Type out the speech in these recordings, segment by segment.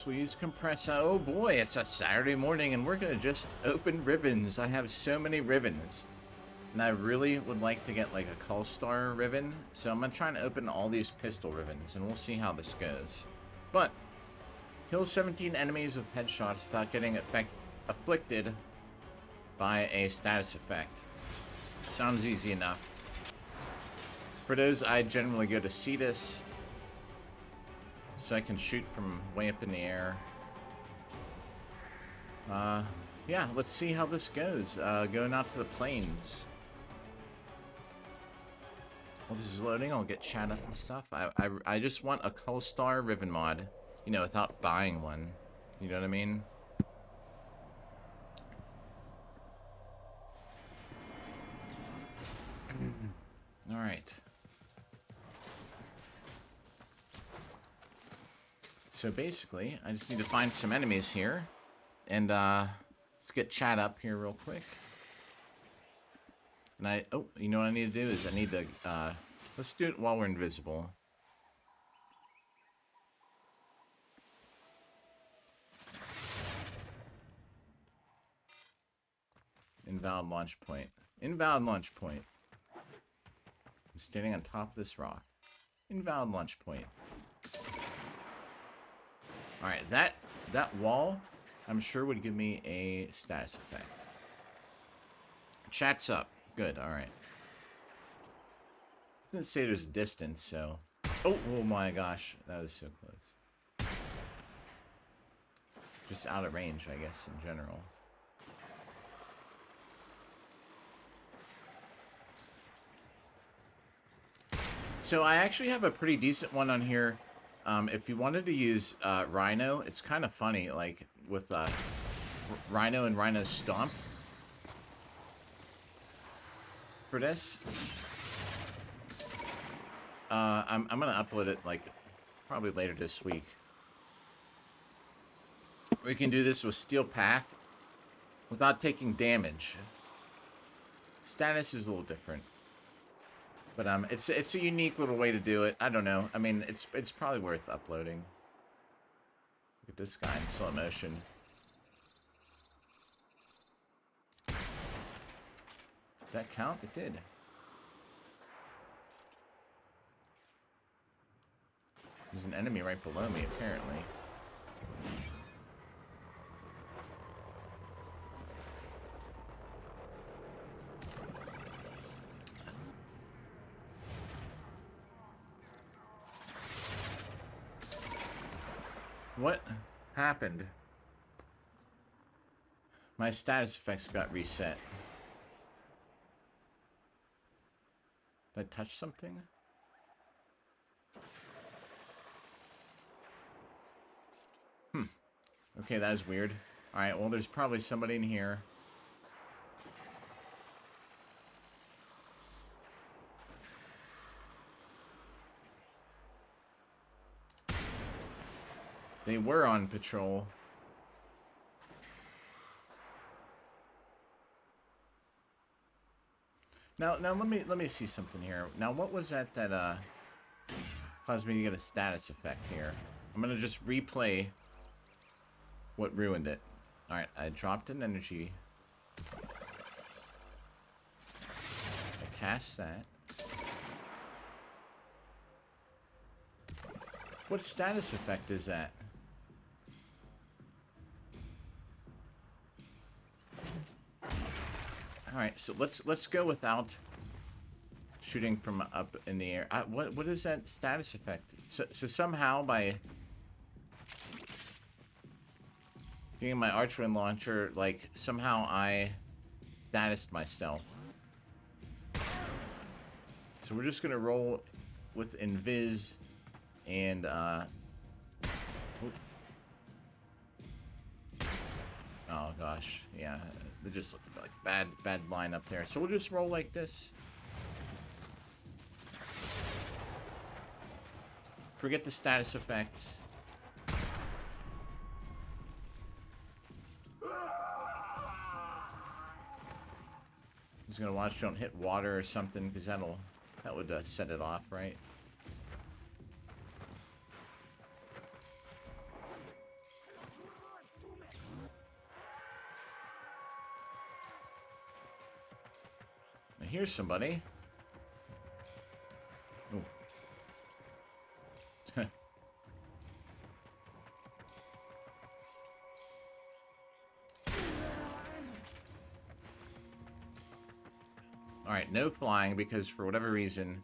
Please compress. Oh boy, it's a Saturday morning and we're gonna just open Rivens. I have so many Rivens. And I really would like to get like a Cull Star Riven. So I'm gonna try to open all these pistol Rivens and we'll see how this goes. But kill 17 enemies with headshots without getting afflicted by a status effect. Sounds easy enough. For those, I generally go to Cetus, so I can shoot from way up in the air. Yeah, let's see how this goes. Going out to the plains. While this is loading, I'll get chat up and stuff. I just want a Cull Star Riven mod, you know, without buying one. You know what I mean? All right. So basically, I just need to find some enemies here. And let's get chat up here real quick. And oh, you know what I need to do is I need to, let's do it while we're invisible. Invalid launch point. Invalid launch point. I'm standing on top of this rock. Invalid launch point. Alright, that wall, I'm sure would give me a status effect. Chat's up. Good, alright. It doesn't say there's distance, so... Oh my gosh, that was so close. Just out of range, I guess, in general. So I actually have a pretty decent one on here. If you wanted to use Rhino, it's kind of funny, like with Rhino and Rhino Stomp. For this, I'm gonna upload it like probably later this week. We can do this with Steel Path without taking damage. Status is a little different. But it's a unique little way to do it. I don't know. I mean, it's probably worth uploading. Look at this guy in slow motion. Did that count? It did. There's an enemy right below me, apparently. What happened? My status effects got reset. Did I touch something? Okay, that was weird. Alright, well, there's probably somebody in here. They were on patrol. Now let me see something here. Now what was that caused me to get a status effect here? I'm gonna just replay what ruined it. Alright, I dropped an energy. I cast that. What status effect is that? Alright, so let's go without shooting from up in the air. What is that status effect? So somehow by getting my archway launcher, like somehow I statused myself. So we're just gonna roll with invis and oh gosh, yeah. They just look like bad line up there. So we'll just roll like this. Forget the status effects. Just gonna watch don't hit water or something, because that would set it off, right? hear somebody. Oh. Alright, no flying because for whatever reason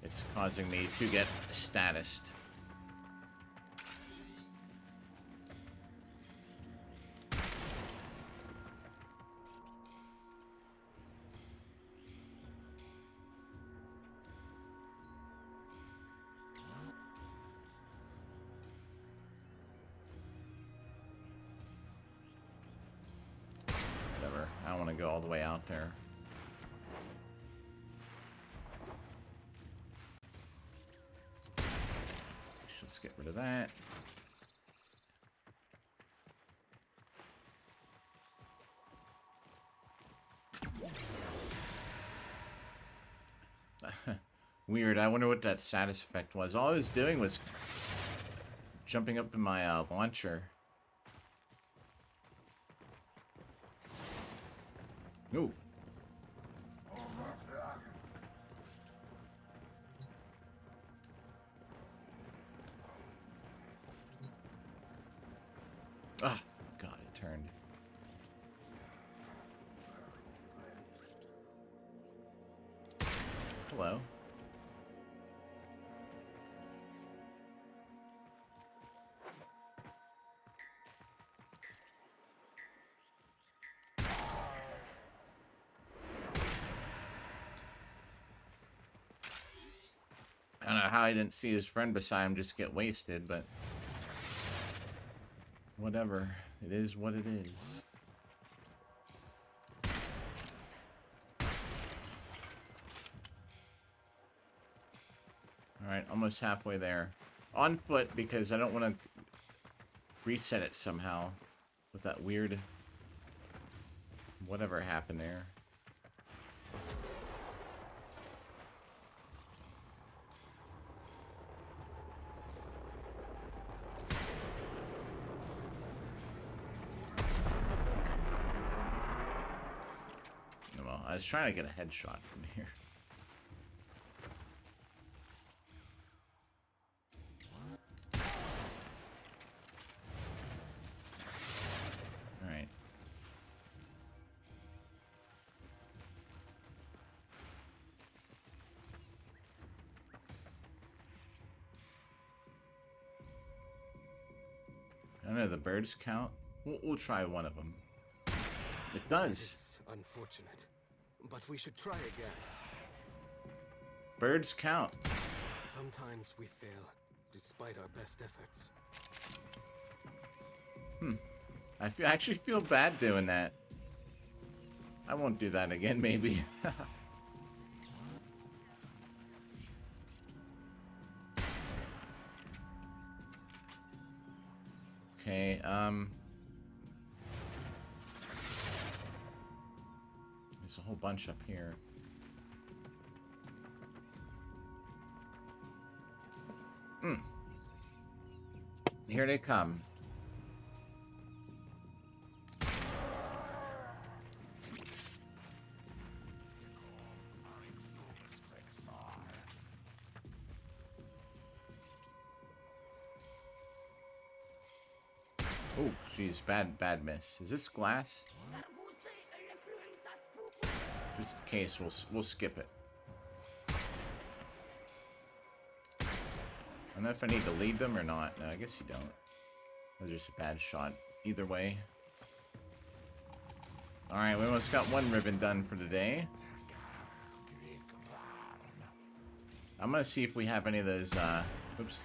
it's causing me to get statused. Whatever. I don't want to go all the way out there. Let's get rid of that. Weird. I wonder what that status effect was. All I was doing was jumping up in my launcher. Ooh. Ah, God, it turned. Hello. I don't know how I didn't see his friend beside him just get wasted, but whatever. It is what it is. Alright, almost halfway there. On foot because I don't want to reset it somehow with that weird whatever happened there. Well, I was trying to get a headshot from here. Alright. I don't know, the birds count? We'll try one of them. It does. It's unfortunate, but we should try again. Birds count. Sometimes we fail, despite our best efforts. I actually feel bad doing that. I won't do that again, maybe. Okay, there's a whole bunch up here. Here they come. Oh, jeez, bad miss. Is this glass? Just in case, we'll skip it. I don't know if I need to lead them or not. No, I guess you don't. That was just a bad shot. Either way. Alright, we almost got one ribbon done for today. I'm gonna see if we have any of those, oops.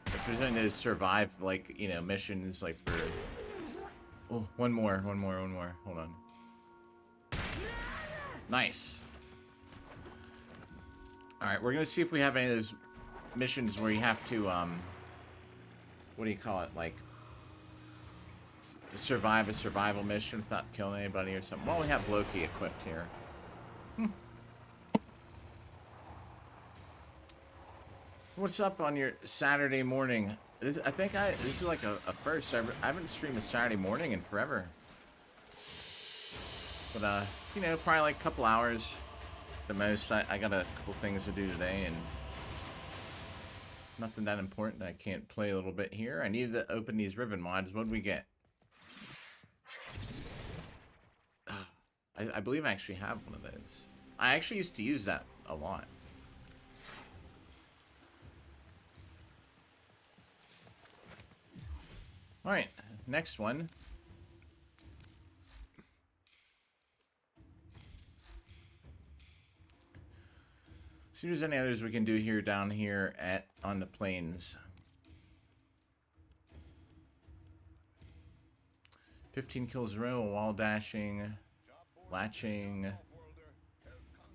If there's any of those survive, like, you know, missions, like for... Oh, one more. Hold on. Nice. Alright, we're gonna see if we have any of those missions where you have to, what do you call it? Like, survive a survival mission without killing anybody or something. Well, we have Loki equipped here. What's up on your Saturday morning? I think this is like a first. I haven't streamed a Saturday morning in forever. But you know, probably like a couple hours the most. I got a couple things to do today, and nothing that important. I can't play a little bit here. I need to open these Riven mods. What do we get? I believe I actually have one of those. I actually used to use that a lot. Alright, next one. See if there's any others we can do here down here on the plains. 15 kills in a row, wall dashing, latching.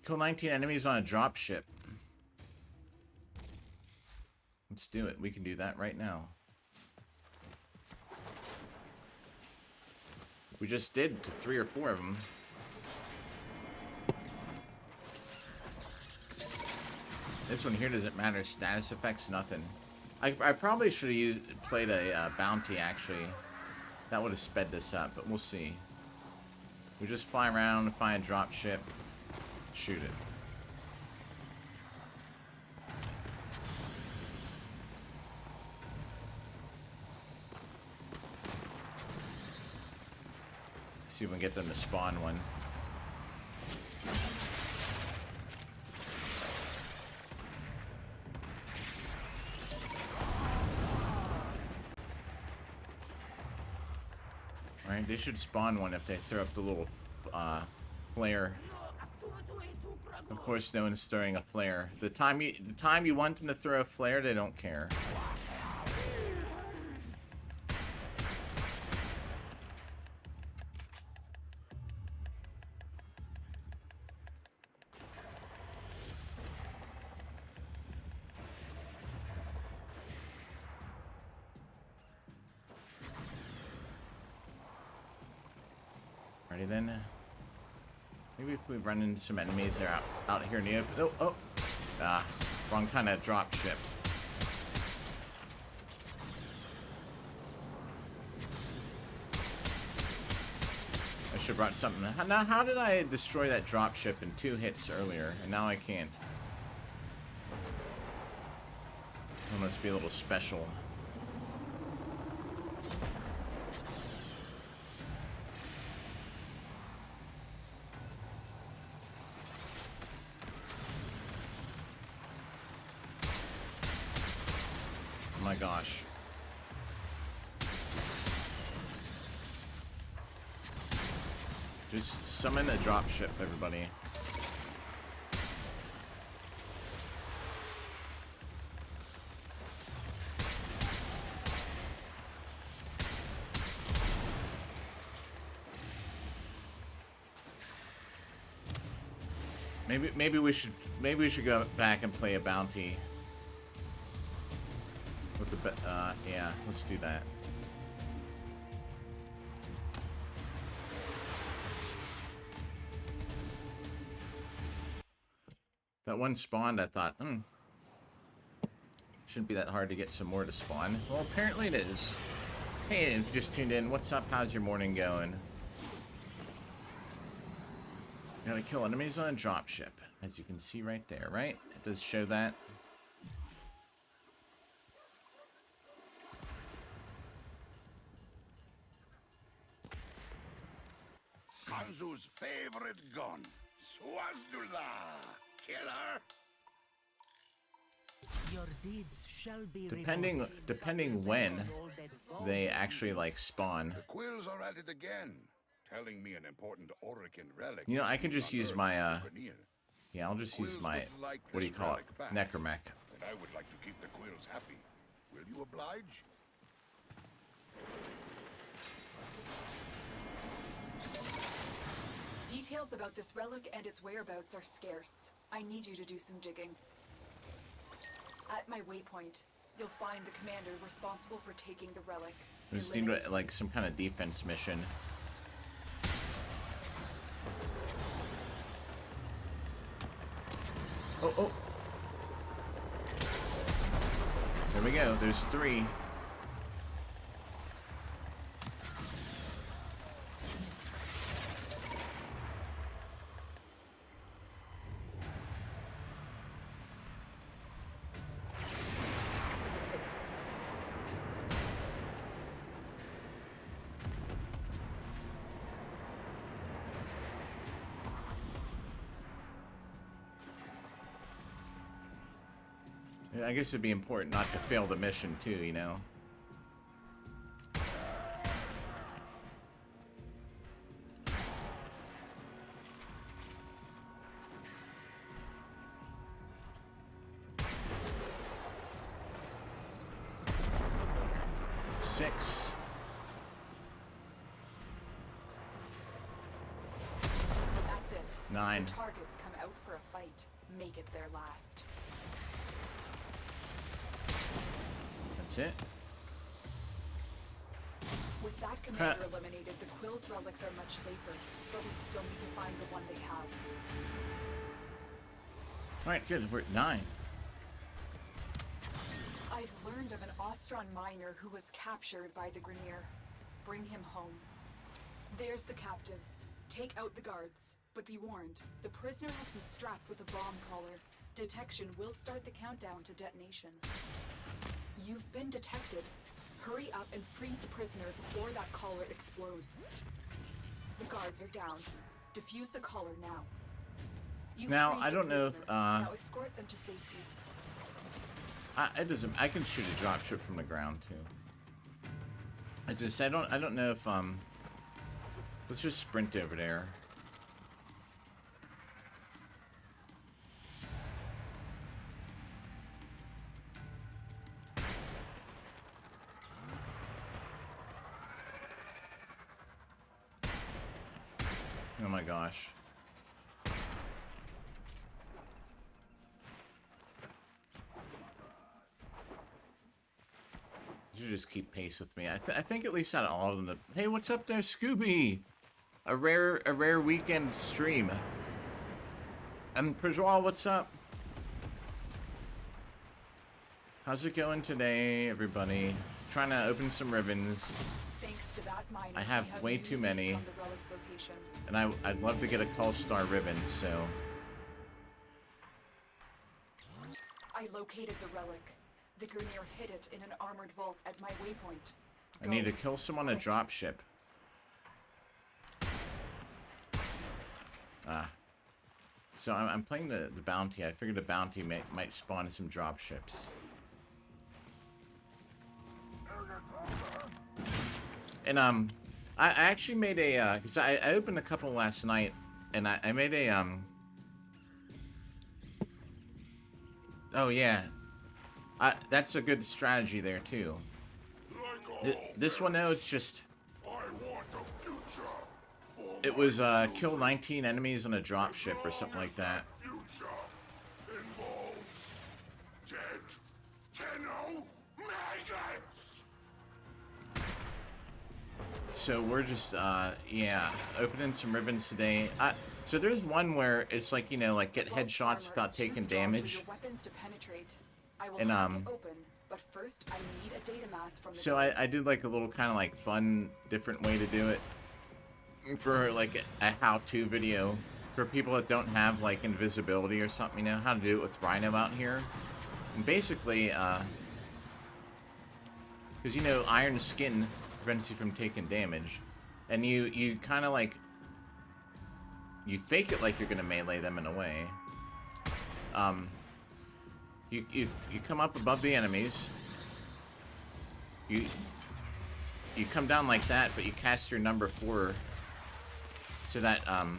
Kill 19 enemies on a drop ship. Let's do it. We can do that right now. We just did to 3 or 4 of them. This one here doesn't matter. Status effects, nothing. I probably should have played a bounty, actually. That would have sped this up, but we'll see. We just fly around, find a drop ship, shoot it. See if we can get them to spawn one. Alright, they should spawn one if they throw up the little flare. Of course, no one's throwing a flare. The time you want them to throw a flare, they don't care. Ready then? Maybe if we run into some enemies, they're out here in the open. Oh, ah, wrong kind of drop ship. I should have brought something. Now, how did I destroy that drop ship in 2 hits earlier, and now I can't? It must be a little special. Oh my gosh. Just summon a drop ship, everybody. Maybe we should go back and play a bounty. With the yeah, let's do that. That one spawned, I thought, shouldn't be that hard to get some more to spawn. Well, apparently it is. Hey, if you just tuned in, what's up? How's your morning going? You gotta kill enemies on a dropship, as you can see right there, right? It does show that. Kanzu's favorite gun, Swazdula, killer. Your deeds shall be Depending when they actually like spawn. The quills are at it again, telling me an important Orican relic. You know, I can just use my yeah, I'll just use Quills my would like what do you this call it? relic back, Necromech. and I would like to keep the quills happy. Will you oblige? Details about this relic and its whereabouts are scarce. I need you to do some digging. At my waypoint, you'll find the commander responsible for taking the relic. We just need like some kind of defense mission. Oh. There we go. There's 3. I guess it'd be important not to fail the mission too, you know? Six. That's it. 9. The targets come out for a fight. Make it their last. That's it. With that commander eliminated, the Quill's relics are much safer, but we still need to find the one they have. Alright, good. We're at 9. I've learned of an Ostron miner who was captured by the Grineer. Bring him home. There's the captive. Take out the guards. But be warned, the prisoner has been strapped with a bomb collar. Detection will start the countdown to detonation. You've been detected. Hurry up and free the prisoner before that collar explodes. The guards are down. Defuse the collar now. You've Now, freed I the don't know if, prisoner. Now escort them to safety. It doesn't. I can shoot a dropship from the ground too. As I said, I don't know if let's just sprint over there. Oh my gosh. You should just keep pace with me. I think at least out of all of them. Hey, what's up there, Scooby? A rare weekend stream. And Prajwal, what's up? How's it going today, everybody? Trying to open some Rivens. Thanks to that miner, I have we way new too many. leads on the relic's location. And I'd love to get a Call Star Riven, so... I located the relic. The Grineer hid it in an armored vault at my waypoint. I need to Go. kill someone on a dropship. Ah. So I'm playing the bounty. I figured the bounty might spawn some dropships. And I actually made a because I opened a couple last night, and I made a oh yeah, that's a good strategy there too. This one though, it's just it was kill 19 enemies on a dropship or something like that. So we're just, yeah, opening some Rivens today. So there's one where it's like, you know, like get headshots without taking damage. And, but first I need a data mass from the so I did like a little kind of like fun, different way to do it. For like a how-to video. For people that don't have like invisibility or something, you know, how to do it with Rhino out here. And basically, because, you know, iron skin prevents you from taking damage, and you kind of like you fake it like you're gonna melee them in a way. You come up above the enemies. You come down like that, but you cast your number 4 so that well,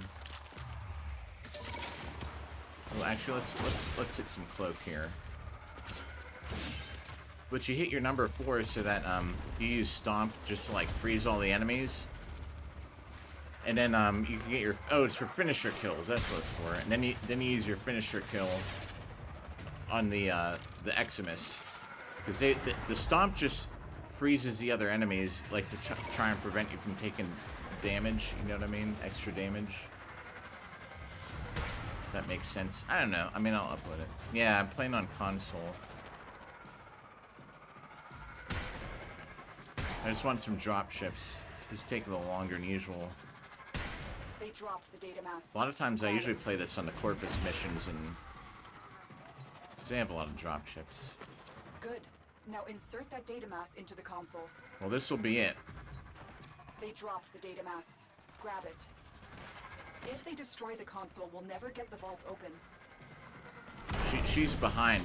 actually let's hit some cloak here. But you hit your number 4 so that you use Stomp just to like freeze all the enemies. And then you can get your it's for finisher kills, that's what it's for. And then you use your finisher kill on the Eximus. Because the Stomp just freezes the other enemies, like to try and prevent you from taking damage, you know what I mean? Extra damage. If that makes sense. I don't know. I mean, I'll upload it. Yeah, I'm playing on console. I just want some drop ships. Just take a little longer than usual. They dropped the data mass. A lot of times I usually play this on the Corpus missions, and because they have a lot of drop ships. Good. Now insert that data mass into the console. Well, this will be it. They dropped the data mass. Grab it. If they destroy the console, we'll never get the vault open. She's behind.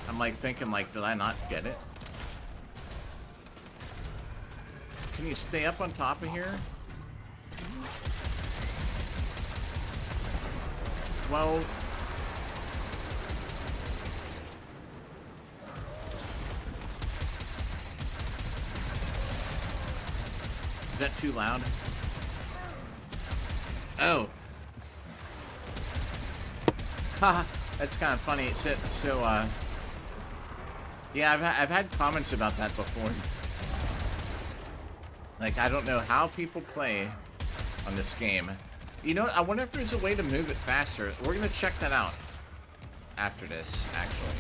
I'm like thinking like, did I not get it? Can you stay up on top of here? 12. Is that too loud? Oh. Haha, that's kind of funny. Yeah, I've had comments about that before. Like, I don't know how people play on this game. You know what? I wonder if there's a way to move it faster. We're gonna check that out after this, actually.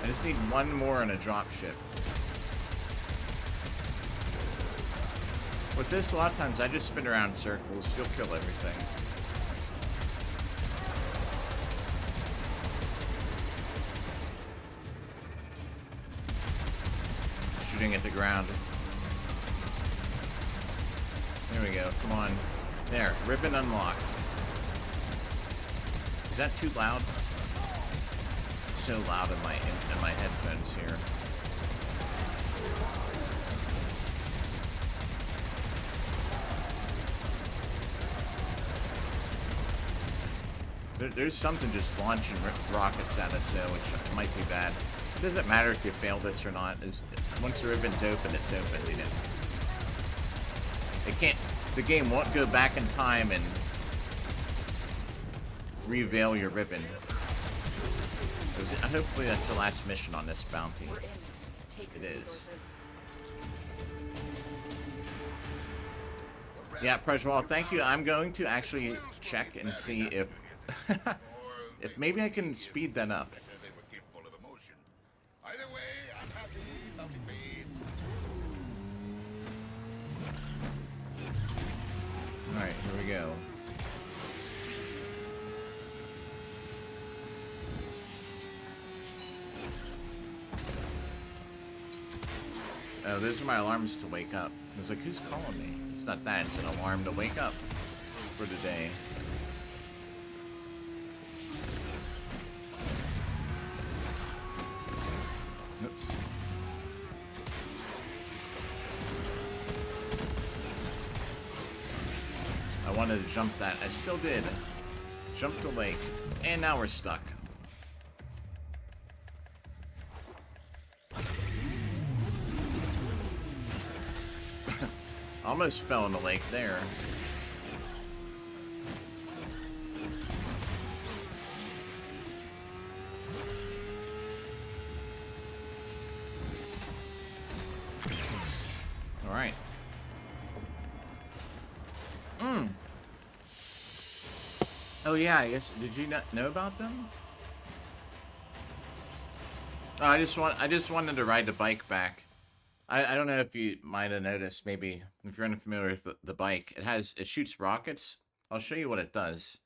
I just need one more on a dropship. With this, a lot of times I just spin around circles. You'll kill everything. Shooting at the ground. There we go. Come on. There. Ribbon unlocked. Is that too loud? It's so loud in my headphones here. There's something just launching rockets at us, though, which might be bad. It doesn't matter if you fail this or not. Once the ribbon's open, it's open. You know. It can't. The game won't go back in time and reveal your ribbon. Hopefully, that's the last mission on this bounty. We're in. Take It the is. resources. Yeah, Prejwal, thank you. I'm going to actually check and see if if maybe I can speed that up. They were capable of emotion. Either way, I'm happy. Bounty paid. Alright, here we go. Oh, those are my alarms to wake up. I was like, who's calling me? It's not that, it's an alarm to wake up for today. Oops. I wanted to jump that. I still did. Jumped the lake. And now we're stuck. Almost fell in the lake there. All right. Oh yeah, I guess. Did you not know about them? Oh, I just wanted to ride the bike back. I don't know if you might have noticed, maybe if you're unfamiliar with the bike, it shoots rockets. I'll show you what it does.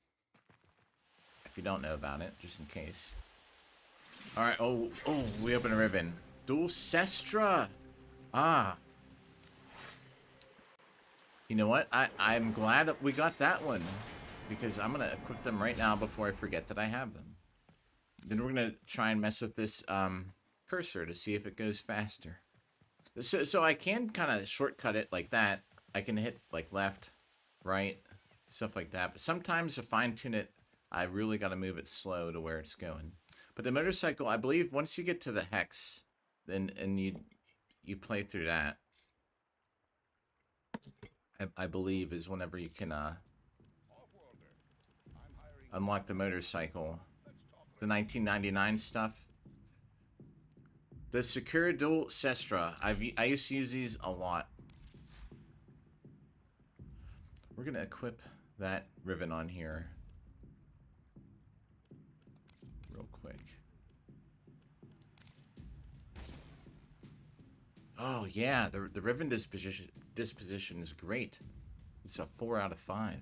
If you don't know about it, just in case. All right. Oh, we open a ribbon. Dual Sestra. Ah. You know what? I'm glad that we got that one, because I'm gonna equip them right now before I forget that I have them. Then we're gonna try and mess with this cursor to see if it goes faster. So I can kind of shortcut it like that. I can hit like left, right, stuff like that. But sometimes to fine tune it, I really got to move it slow to where it's going. But the motorcycle, I believe, once you get to the hex, then you play through that. I believe is whenever you can unlock the motorcycle, the 1999 stuff. The Secure Dual Sestra. I used to use these a lot. We're gonna equip that ribbon on here real quick. Oh yeah, the ribbon disposition is great. It's a 4 out of 5.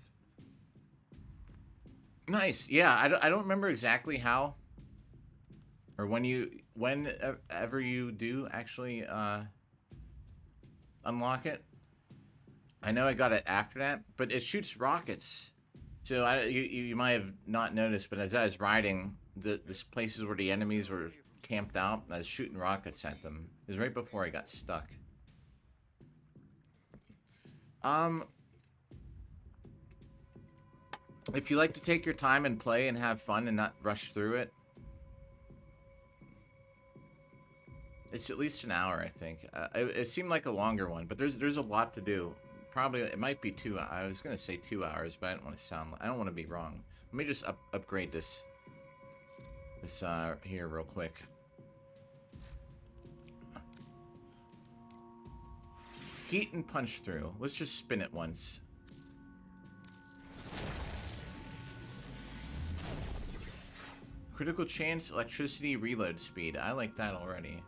Nice. Yeah, I don't remember exactly how or whenever you do actually unlock it. I know I got it after that, but it shoots rockets So you might have not noticed, but as I was riding, this places where the enemies were camped out, and I was shooting rockets at them. It was right before I got stuck. If you like to take your time and play and have fun and not rush through it, it's at least an hour, I think. It seemed like a longer one, but there's a lot to do. Probably it might be 2. I was gonna say 2 hours, but I don't want to sound. I don't want to be wrong. Let me just upgrade this here real quick. Heat and punch through. Let's just spin it once. Critical chance, electricity, reload speed. I like that already.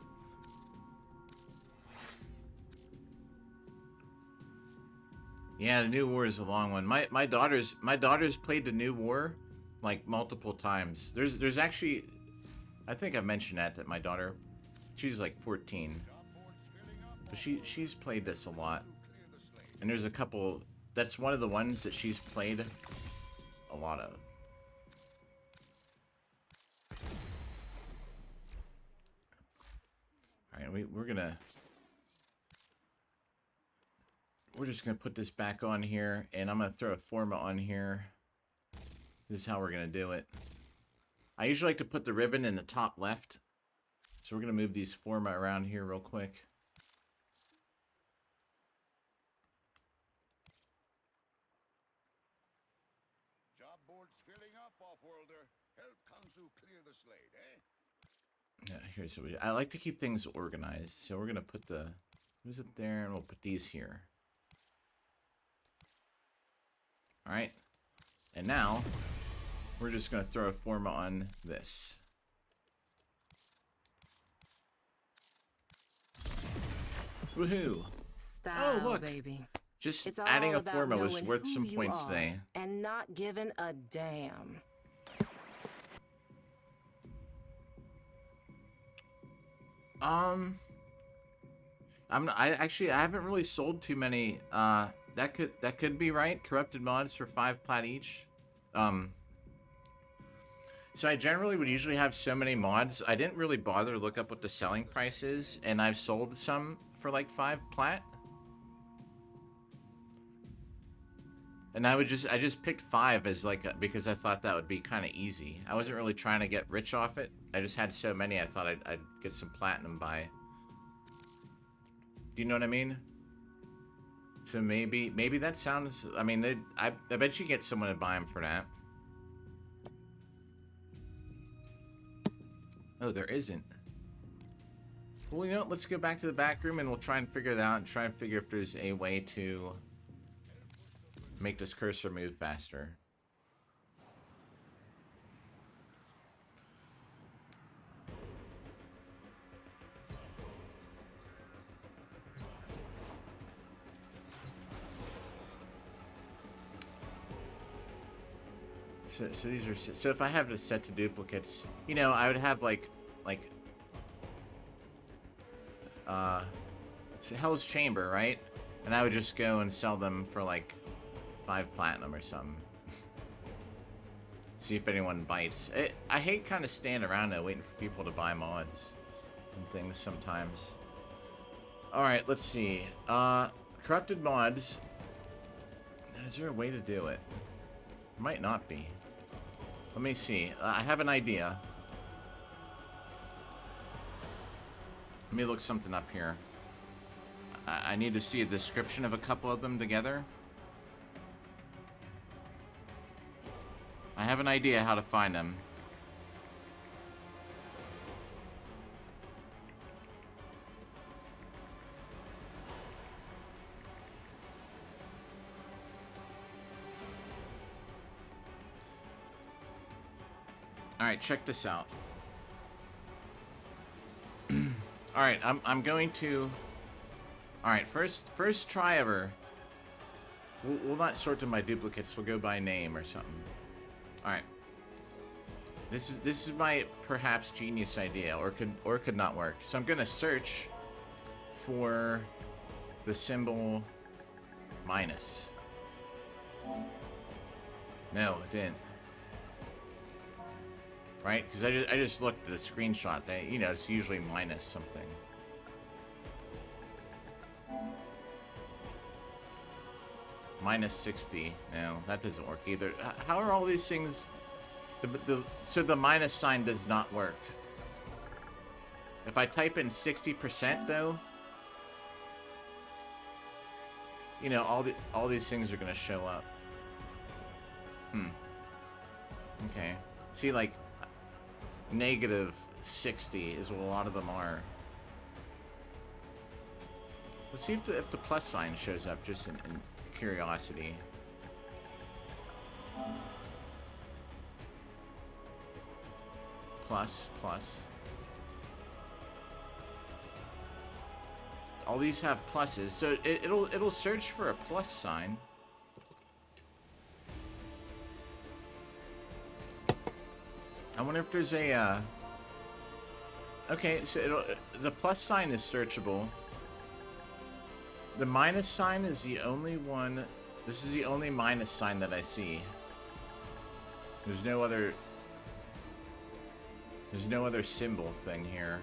Yeah, the New War is a long one. My daughters played the New War like multiple times. There's actually, I think I've mentioned that my daughter, she's like 14, but she's played this a lot. And there's a couple. That's one of the ones that she's played a lot of. All right, we're just gonna put this back on here, and I'm gonna throw a forma on here. This is how we're gonna do it. I usually like to put the ribbon in the top left, so we're gonna move these forma around here real quick. Job board's filling up, off-worlder. Help Kanzu clear the slate, eh? Yeah, here's what I like to keep things organized, so we're gonna put who's up there, and we'll put these here. All right, and now we're just gonna throw a forma on this. Woohoo! Style, Oh, look. baby. Just It's adding all a about forma was knowing worth who some you points are today. and not giving a damn. I haven't really sold too many. That could be right. Corrupted mods for 5 plat each. So I generally would usually have so many mods. I didn't really bother to look up what the selling price is, and I've sold some for like 5 plat. And I just picked 5 as like because I thought that would be kind of easy. I wasn't really trying to get rich off it. I just had so many I thought I'd get some platinum by. Do you know what I mean? So maybe that sounds. I mean, I bet you get someone to buy them for that. Oh, there isn't. Well, you know what? Let's go back to the back room and we'll try and figure that out and try and figure if there's a way to make this cursor move faster. So these are, so if I have this set to duplicates, you know, I would have like so Hell's Chamber, right? And I would just go and sell them for like 5 platinum or something. See if anyone bites. I hate kind of standing around though, waiting for people to buy mods and things sometimes. Alright, let's see. Corrupted mods. Is there a way to do it? Might not be. Let me see. I have an idea. Let me look something up here. I need to see a description of a couple of them together. I have an idea how to find them. Alright, check this out. Alright, I'm going to... Alright, first try ever. We'll not sort them by duplicates, we'll go by name or something. Alright. This is my perhaps genius idea, or could not work. So I'm gonna search for the symbol minus. No, it didn't. Right? Because I just looked at the screenshot. That, you know, it's usually minus something. Minus 60. No, that doesn't work either. How are all these things... So the minus sign does not work. If I type in 60% though... You know, all these things are gonna show up. Okay. See, like, negative 60 is what a lot of them are. Let's see if the plus sign shows up, just in curiosity. Plus. All these have pluses, so it'll search for a plus sign. I wonder if there's a okay, so the plus sign is searchable. The minus sign is the only one. This is the only minus sign that I see. There's no other symbol thing here.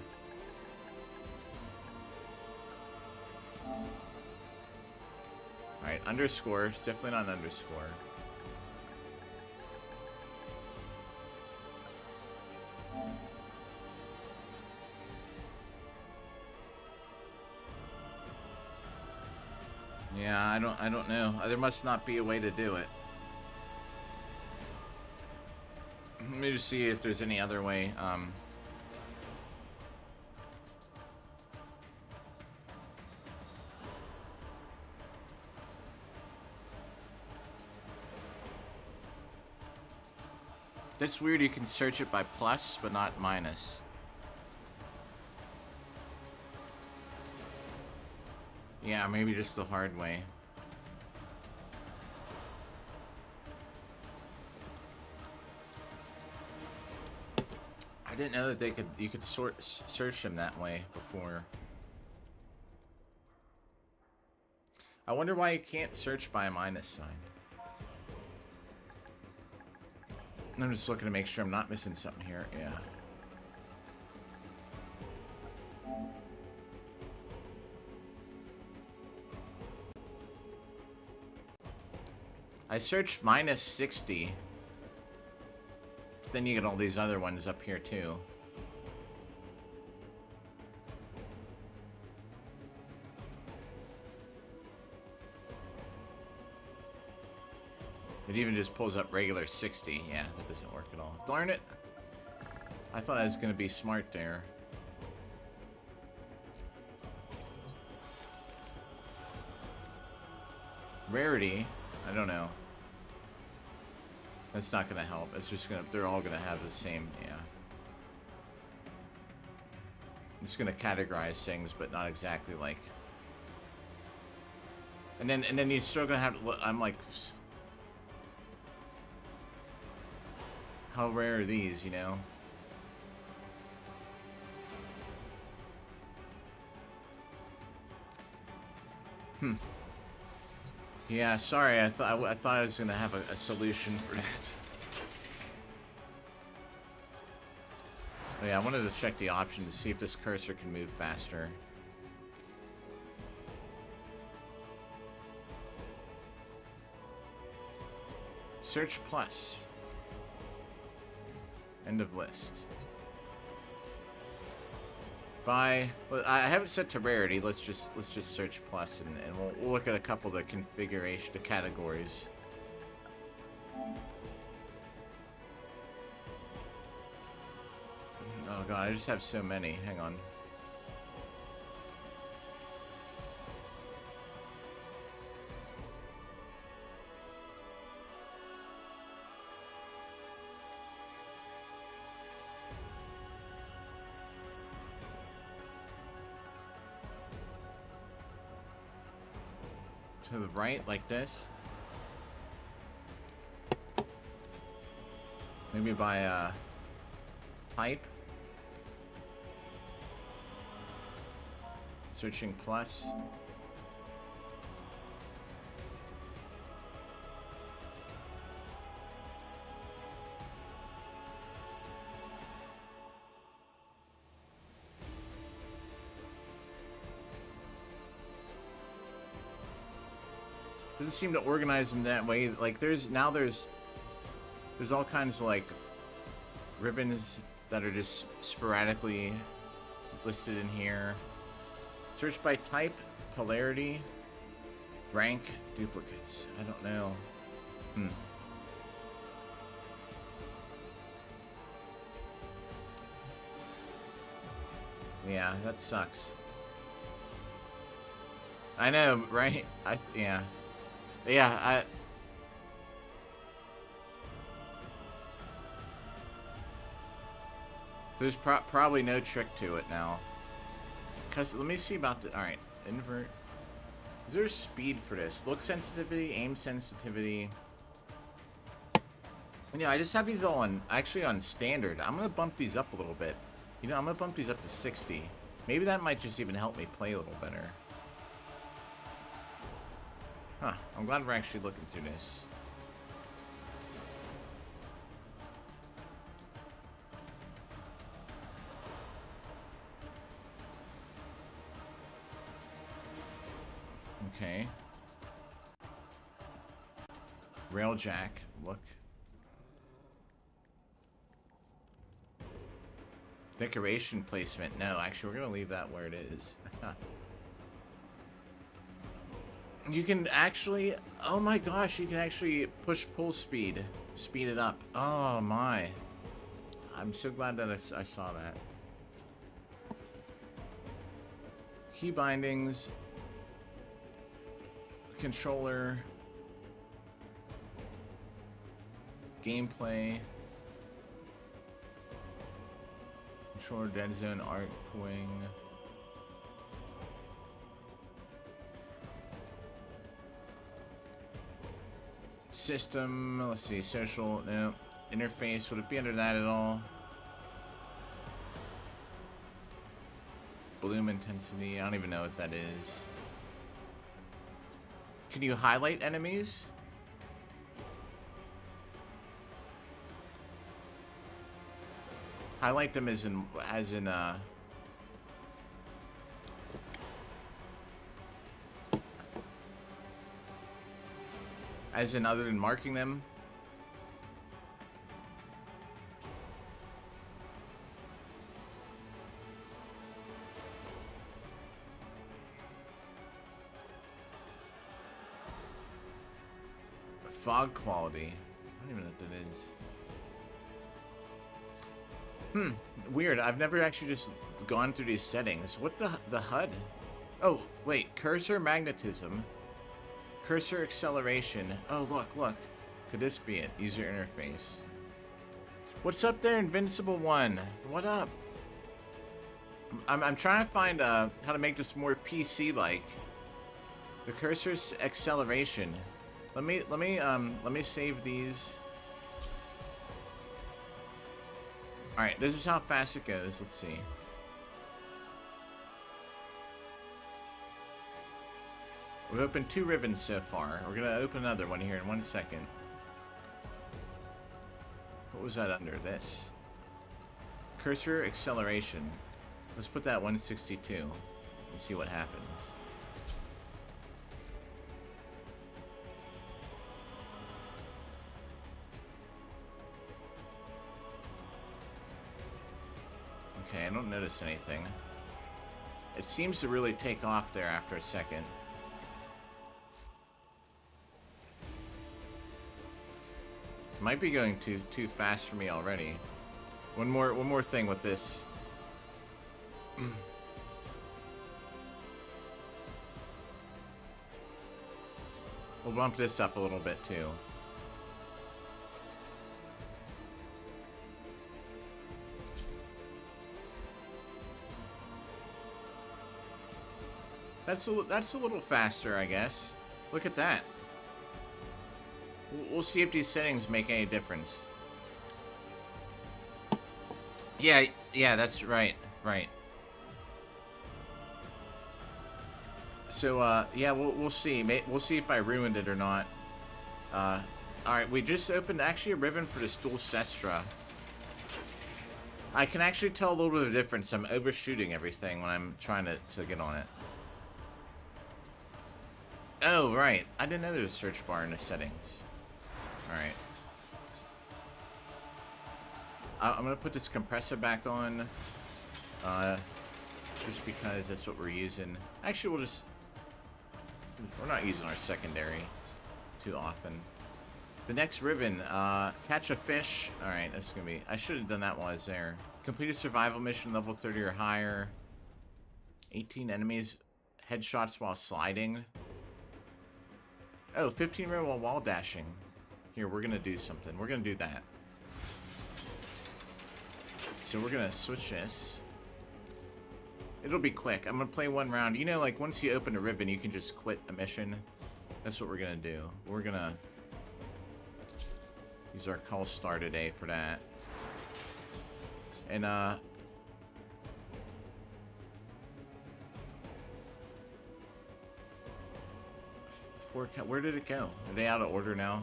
Alright, underscore. It's definitely not an underscore. Yeah, I don't know. There must not be a way to do it. Let me just see if there's any other way. That's weird, you can search it by plus, but not minus. Yeah, maybe just the hard way. I didn't know that you could search them that way before. I wonder why you can't search by a minus sign. I'm just looking to make sure I'm not missing something here. Yeah. I searched minus 60. Then you get all these other ones up here too. It even just pulls up regular 60. Yeah, that doesn't work at all. Darn it! I thought I was gonna be smart there. Rarity? I don't know. That's not gonna help. It's just gonna... They're all gonna have the same... Yeah. It's gonna categorize things, but not exactly like... And then you're still gonna have to... I'm like... How rare are these, you know? Yeah, sorry. I thought I was gonna have a solution for that. Oh, yeah, I wanted to check the option to see if this cursor can move faster. Search plus. End of list. Well, I have it set to rarity. Let's just search plus, and we'll look at a couple of the configuration, the categories. Oh god, I just have so many. Hang on. To the right, like this. Maybe by type. Searching plus. Doesn't seem to organize them that way. Like there's all kinds of like ribbons that are just sporadically listed in here. Search by type, polarity, rank, duplicates. I don't know. Yeah, that sucks. I know, right? Yeah. Yeah, there's probably no trick to it now. Because, let me see about the... Alright, invert. Is there a speed for this? Look sensitivity, aim sensitivity. And yeah, I just have these all on, actually on standard. I'm going to bump these up a little bit. You know, I'm going to bump these up to 60. Maybe that might just even help me play a little better. Huh, I'm glad we're actually looking through this. Okay. Railjack, look. Decoration placement. No, actually, we're going to leave that where it is. You can actually... Oh my gosh, you can actually push-pull speed. Speed it up. Oh my. I'm so glad that I saw that. Key bindings. Controller. Gameplay. Controller, dead zone, art, wing. System, let's see, social, no. Interface, would it be under that at all? Bloom intensity, I don't even know what that is. Can you highlight enemies? Highlight them as in other than marking them? Fog quality. I don't even know what that is. Weird. I've never actually just gone through these settings. What the HUD? Oh, wait. Cursor magnetism. Cursor acceleration. Oh, look. Could this be it? User interface. What's up there, Invincible One? What up? I'm trying to find how to make this more PC-like. The cursor's acceleration. Let me save these. Alright, this is how fast it goes. Let's see. We've opened 2 Rivens so far. We're gonna open another one here in 1 second. What was that under? This. Cursor acceleration. Let's put that 162 and see what happens. Okay, I don't notice anything. It seems to really take off there after a second. Might be going too fast for me already. One more thing with this. We'll bump this up a little bit too. That's a little faster, I guess. Look at that. We'll see if these settings make any difference. Yeah, that's right. So, yeah, we'll see. We'll see if I ruined it or not. Alright, we just opened actually a Riven for this dual Sestra. I can actually tell a little bit of a difference. I'm overshooting everything when I'm trying to get on it. Oh, right. I didn't know there was a search bar in the settings. Alright. I'm gonna put this compressor back on. Just because that's what we're using. Actually, we'll just... We're not using our secondary too often. The next Riven, catch a fish. Alright, that's gonna be... I should have done that while I was there. Complete a survival mission, level 30 or higher. 18 enemies, headshots while sliding. Oh, 15 row while wall dashing. Here, we're gonna do something. We're gonna do that. So we're gonna switch this. It'll be quick. I'm gonna play one round. You know, like, once you open a Riven, you can just quit a mission. That's what we're gonna do. We're gonna use our call star today for that. And, where did it go? Are they out of order now?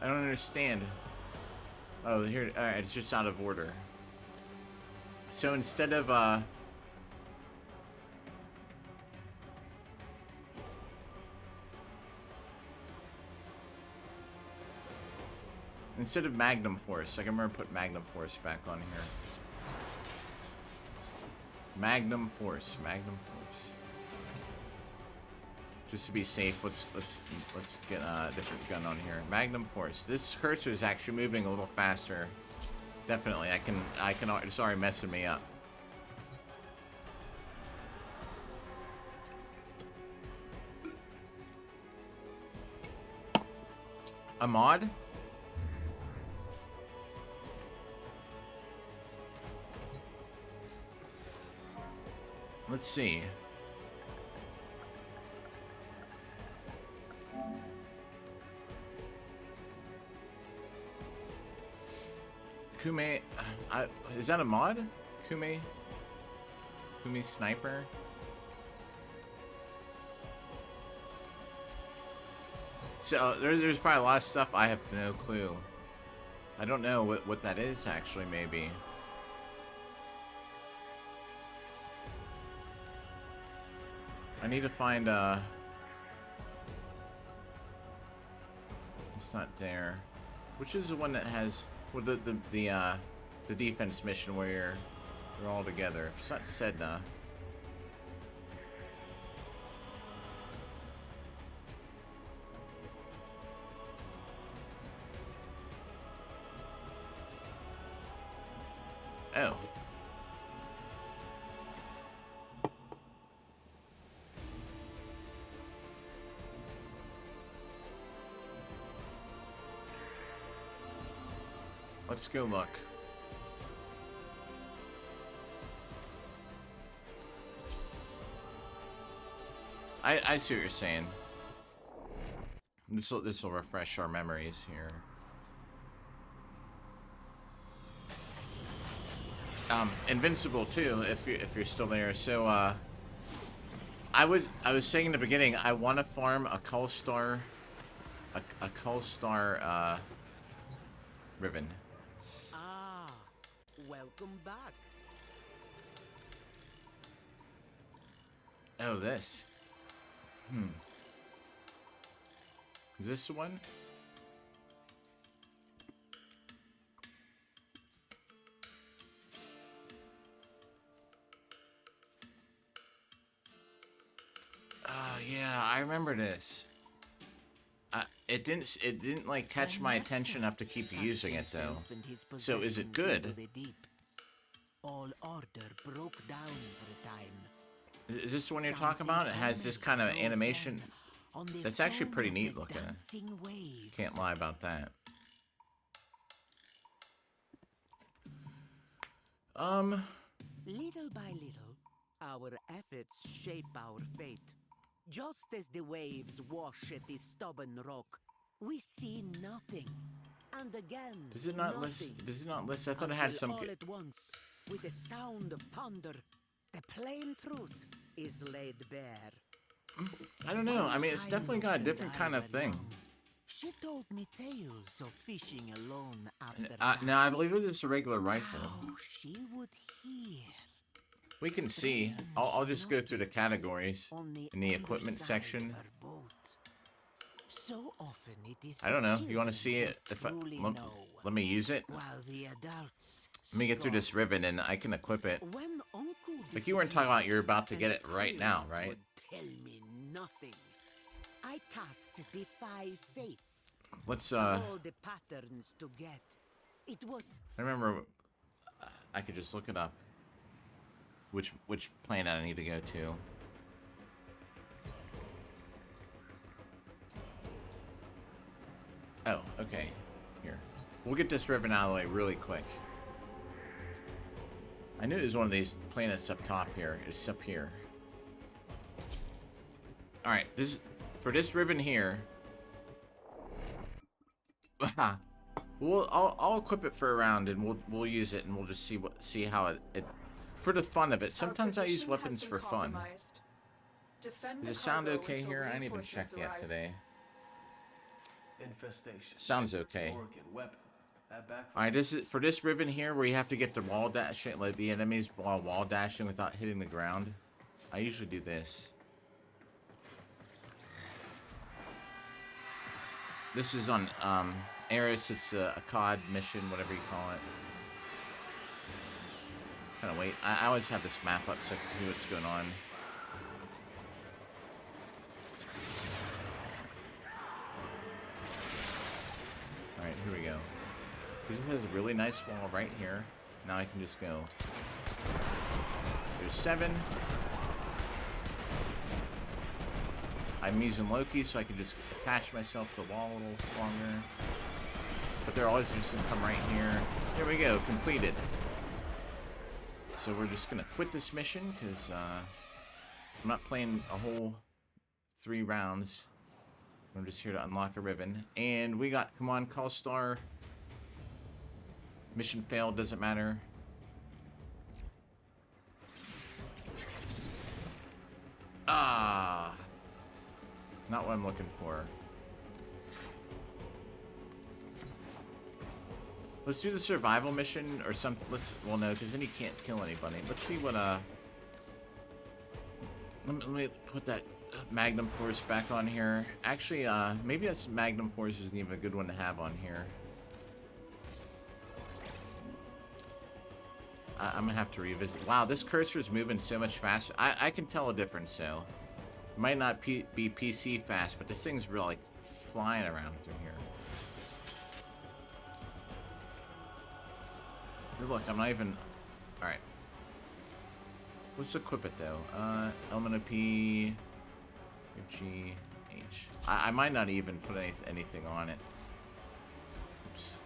I don't understand. Oh, here, alright, it's just out of order. So instead of, instead of Magnum Force, I can remember put Magnum Force back on here. Magnum Force. Just to be safe, let's get a different gun on here. Magnum Force. This cursor is actually moving a little faster. Definitely, I can. It's already messing me up. A mod? Let's see. Kume, is that a mod? Kume Sniper? So there's probably a lot of stuff I have no clue. I don't know what that is actually. Maybe. I need to find it's not there. Which is the one that has the defense mission where you're all together. If it's not Sedna. Oh. Let's go look. I see what you're saying. This will refresh our memories here. Invincible too, if you're still there. So I was saying in the beginning, I want to farm a Cull Star, a Cull Star Riven. Ah, welcome back. Oh, this. Is this the one? Yeah, I remember this. It didn't like catch my attention enough to keep using it though. So is it good? All order broke down for a time. Is this the one you're talking about? It has this kind of animation. That's actually pretty neat looking. Can't lie about that. Little by little, our efforts shape our fate. Just as the waves wash at the stubborn rock, we see nothing. And again, Does it not list? Does it not list? I thought it had some. all at once, with the sound of thunder, the plain truth is laid bare. I don't know. I mean, it's definitely got a different kind of thing. She told me tales of fishing alone after No, I believe it was a regular rifle. how she would hear. We can see. I'll just go through the categories in the equipment section. So often it is I don't know. You want to see it? If let me use it. while the adults Let me get through this Riven and I can equip it. when Uncle Like you weren't talking about you're about to get it right now, right? would tell me nothing. I cast the 5 fates. Let's All the patterns to get. It was I remember I could just look it up. Which planet I need to go to. Oh, okay. Here. We'll get this Riven out of the way really quick. I knew it was one of these planets up top here. It's up here. Alright, for this Riven here. I'll equip it for a round and we'll use it and we'll just see how it for the fun of it. Sometimes I use weapons for fun. Does it sound okay here? I didn't even check yet today. Infestation. Sounds okay. Organ, weapon. Alright, this is for this Riven here where you have to get the wall dashing, like the enemies while wall dashing without hitting the ground. I usually do this. This is on Eris. It's a COD mission, whatever you call it. Trying to wait. I always have this map up so I can see what's going on. Alright, here we go. This has a really nice wall right here. Now I can just go. There's 7. I'm using Loki so I can just attach myself to the wall a little longer. But they're always just gonna come right here. There we go, completed. So we're just gonna quit this mission because I'm not playing a whole 3 rounds. I'm just here to unlock a Riven. And we got, come on, call star. Mission failed, doesn't matter. Ah, not what I'm looking for. Let's do the survival mission or some. Well, no, because then he can't kill anybody. Let's see what Let me put that Magnum Force back on here. Actually, maybe that's Magnum Force isn't even a good one to have on here. I'm gonna have to revisit. Wow, this cursor is moving so much faster. I can tell a difference, so. It might not be PC fast, but this thing's really like flying around through here. Hey, look, I'm not even. Alright. Let's equip it though. Element of P. G. H. I might not even put anything on it. Oops.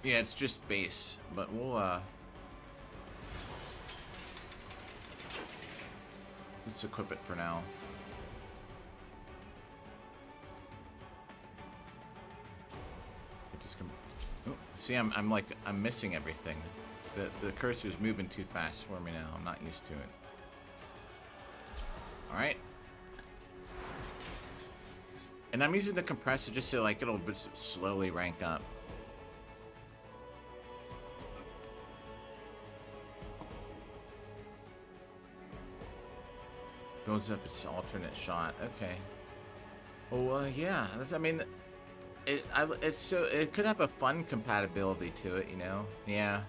Yeah, it's just base, but we'll let's equip it for now. It just oh, see, I'm missing everything. The cursor's moving too fast for me now. I'm not used to it. All right. And I'm using the compressor just so like it'll just slowly rank up. Builds up its alternate shot. Okay. Well, yeah. I mean, it could have a fun compatibility to it, you know. Yeah.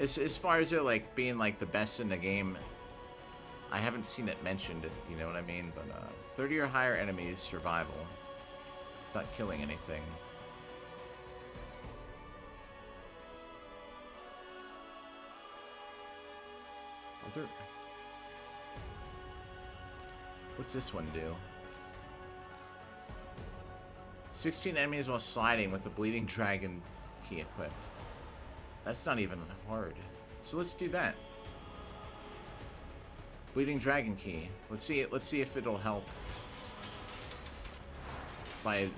As far as it like being like the best in the game, I haven't seen it mentioned. You know what I mean? But 30 or higher enemies survival, without killing anything. Other. What's this one do? 16 enemies while sliding with a bleeding dragon key equipped. That's not even hard. So let's do that. Bleeding dragon key. Let's see if it'll help by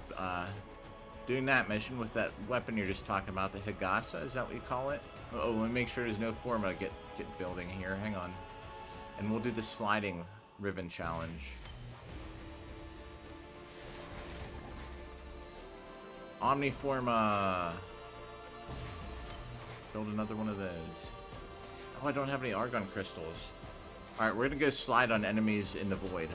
doing that mission with that weapon you're just talking about, the Higasa. Is that what you call it? Oh, let me make sure there's no formula. Get building here. Hang on. And we'll do the sliding Riven challenge. Omniforma. Build another one of those. Oh, I don't have any argon crystals. Alright, we're gonna go slide on enemies in the void.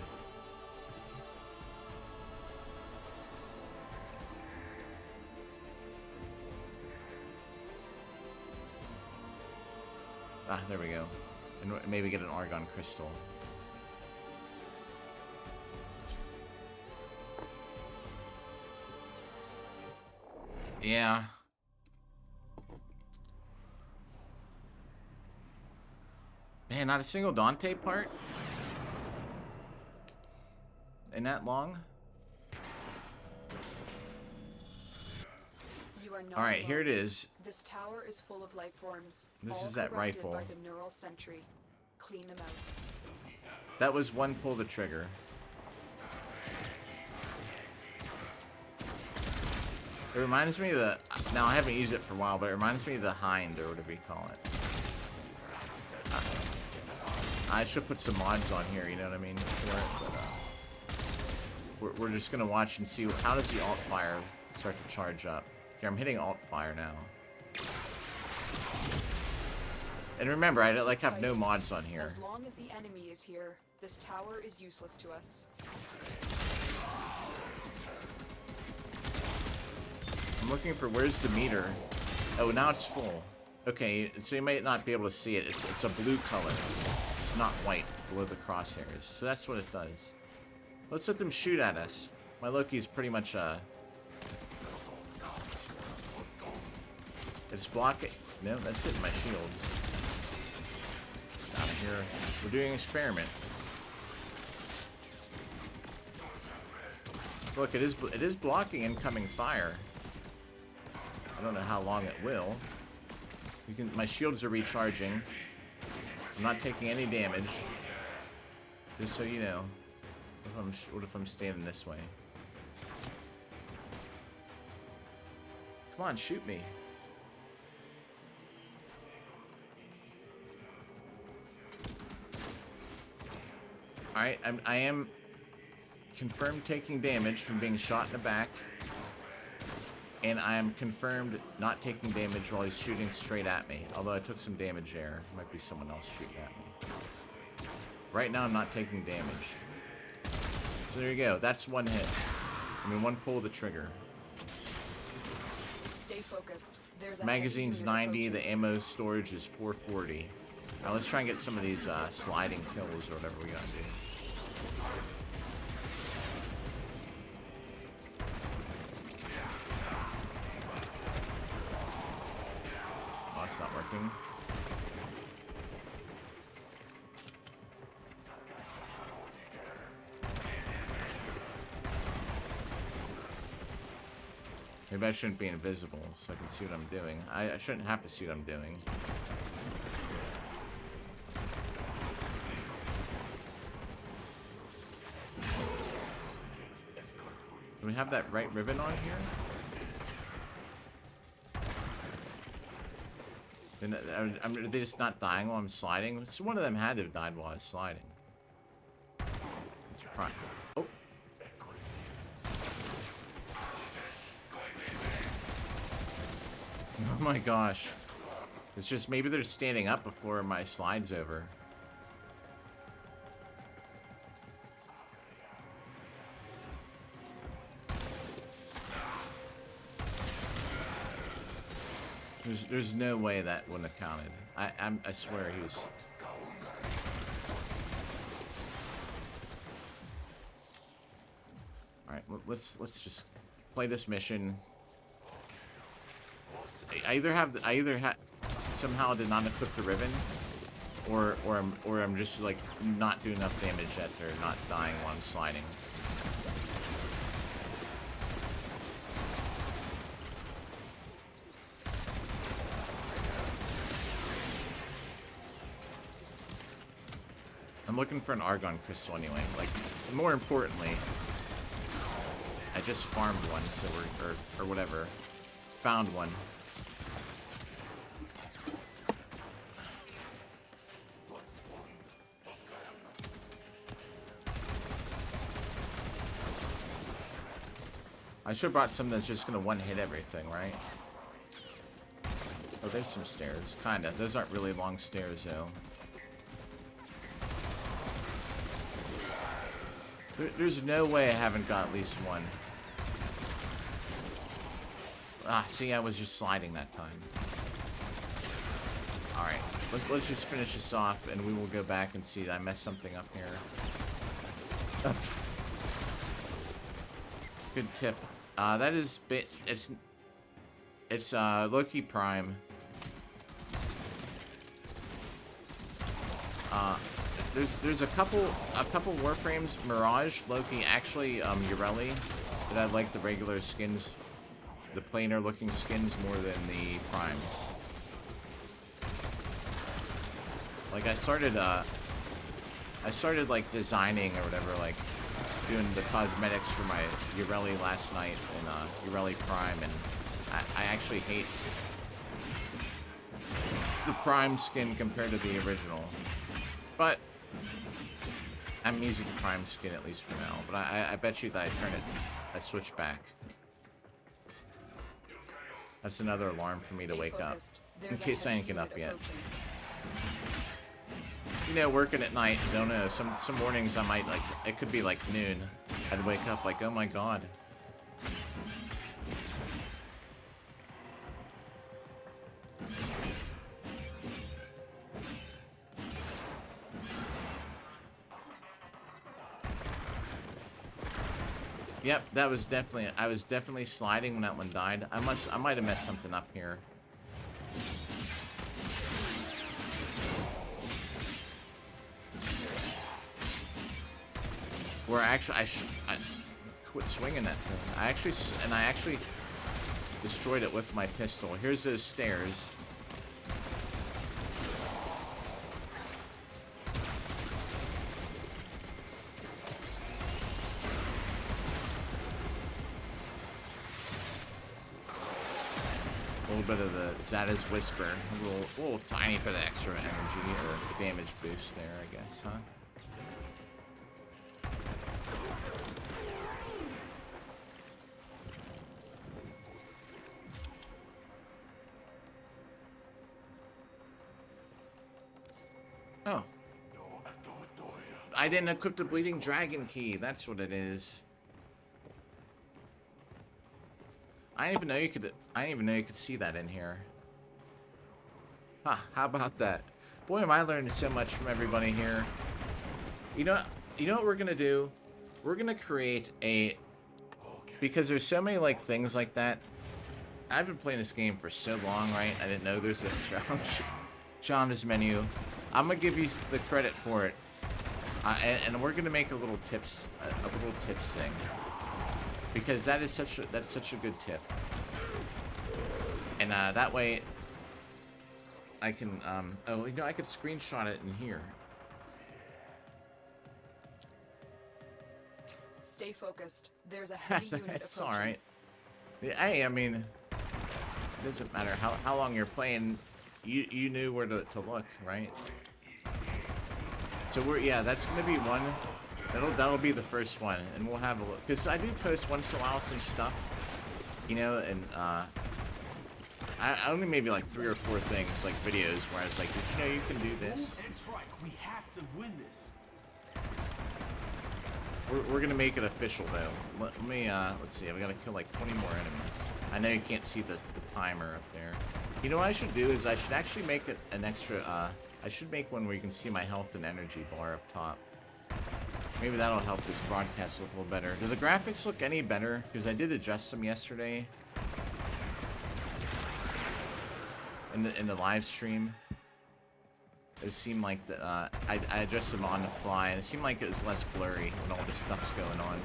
Ah, there we go. And maybe get an argon crystal. Yeah. Man, not a single Dante part? Ain't that long? You are not Alright, here it alone. is. This tower is full of life forms. This all is that corrupted rifle. By the neural sentry. Clean them out. That was one pull the trigger. It reminds me of the... Now, I haven't used it for a while, but it reminds me of the Hind, or whatever you call it. I should put some mods on here, you know what I mean? For it, but, we're just going to watch and see how does the alt fire start to charge up. Here, I'm hitting alt fire now. And remember, I like have no mods on here. As long as the enemy is here, this tower is useless to us. I'm looking for where's the meter. Oh, now it's full. Okay, so you might not be able to see it. It's a blue color. It's not white below the crosshairs. So that's what it does. Let's let them shoot at us. My Loki's pretty much it's blocking. No, that's hitting my shields. Out of here. We're doing an experiment. Look, it is blocking incoming fire. I don't know how long it will. My shields are recharging. I'm not taking any damage. Just so you know. What if I'm standing this way? Come on, shoot me. Alright, I am confirmed taking damage from being shot in the back. And I am confirmed not taking damage while he's shooting straight at me. Although I took some damage there. Might be someone else shooting at me. Right now I'm not taking damage. So there you go. That's one hit. I mean, one pull of the trigger. Stay focused. There's a Magazine's heavy 90. unit The ammo storage is 440. Now let's try and get some of these sliding kills or whatever we gotta do. Oh, it's not working. Maybe I shouldn't be invisible so I can see what I'm doing. I shouldn't have to see what I'm doing. Do we have that right ribbon on here? Are they just not dying while I'm sliding? So one of them had to have died while I was sliding. It's prime. Oh. Oh my gosh. It's just maybe they're standing up before my slide's over. There's no way that wouldn't have counted. I swear he was. All right, let's just play this mission. I either have somehow did not equip the Riven, or I'm just like not doing enough damage yet. They're not dying while I'm sliding. I'm looking for an argon crystal anyway. Like, more importantly, I just farmed one, so or whatever. Found one. I should have brought some that's just gonna one-hit everything, right? Oh, there's some stairs. Kinda. Those aren't really long stairs, though. There's no way I haven't got at least one. Ah, see, I was just sliding that time. Alright, let's just finish this off, and we will go back and see. Did I mess something up here? Good tip. That is it's Loki Prime. There's a couple Warframes, Mirage, Loki, actually Ureli, that I like the regular skins, the plainer looking skins more than the primes. Like I started like designing or whatever, like doing the cosmetics for my Ureli last night in Ureli Prime, and I actually hate the Prime skin compared to the original. But I'm using the Prime skin at least for now. But I bet you that I switch back. That's another alarm for me to wake up. In case I ain't get up yet. You know, working at night, I don't know, some mornings I might, like, it could be like noon. I'd wake up like, oh my god. Yep, that was definitely, I was definitely sliding when that one died. I might have messed something up here. Where actually, I quit swinging that thing. I actually destroyed it with my pistol. Here's those stairs. A little bit of the Zada's Whisper. A little tiny bit of extra energy or damage boost there, I guess, huh? Oh. I didn't equip the Bleeding Dragon Key. That's what it is. I didn't even know you could see that in here. Huh, how about that? Boy, am I learning so much from everybody here. You know what we're gonna do? We're gonna create a, because there's so many like things like that. I've been playing this game for so long, right? I didn't know there's a challenge menu. I'm gonna give you the credit for it, and we're gonna make a little tips thing, because that's such a good tip, and that way I can oh, you know, I could screenshot it in here. Stay focused. There's a heavy unit That's approaching. all right. Hey, I mean, it doesn't matter how long you're playing. You knew where to look, right? So yeah, that's gonna be one. That'll be the first one, and we'll have a look. Cause I do post once in a while some stuff, you know, and I only maybe like 3 or 4 things, like videos, where I was like, did you know you can do this? And strike. We have to win this. We're gonna make it official though. Let me let's see. We gotta kill like 20 more enemies. I know you can't see the timer up there. You know what I should do is I should actually make it an extra. I should make one where you can see my health and energy bar up top. Maybe that'll help this broadcast look a little better. Do the graphics look any better? Because I did adjust them yesterday in the live stream. It seemed like that I adjusted them on the fly, and it seemed like it was less blurry when all this stuff's going on.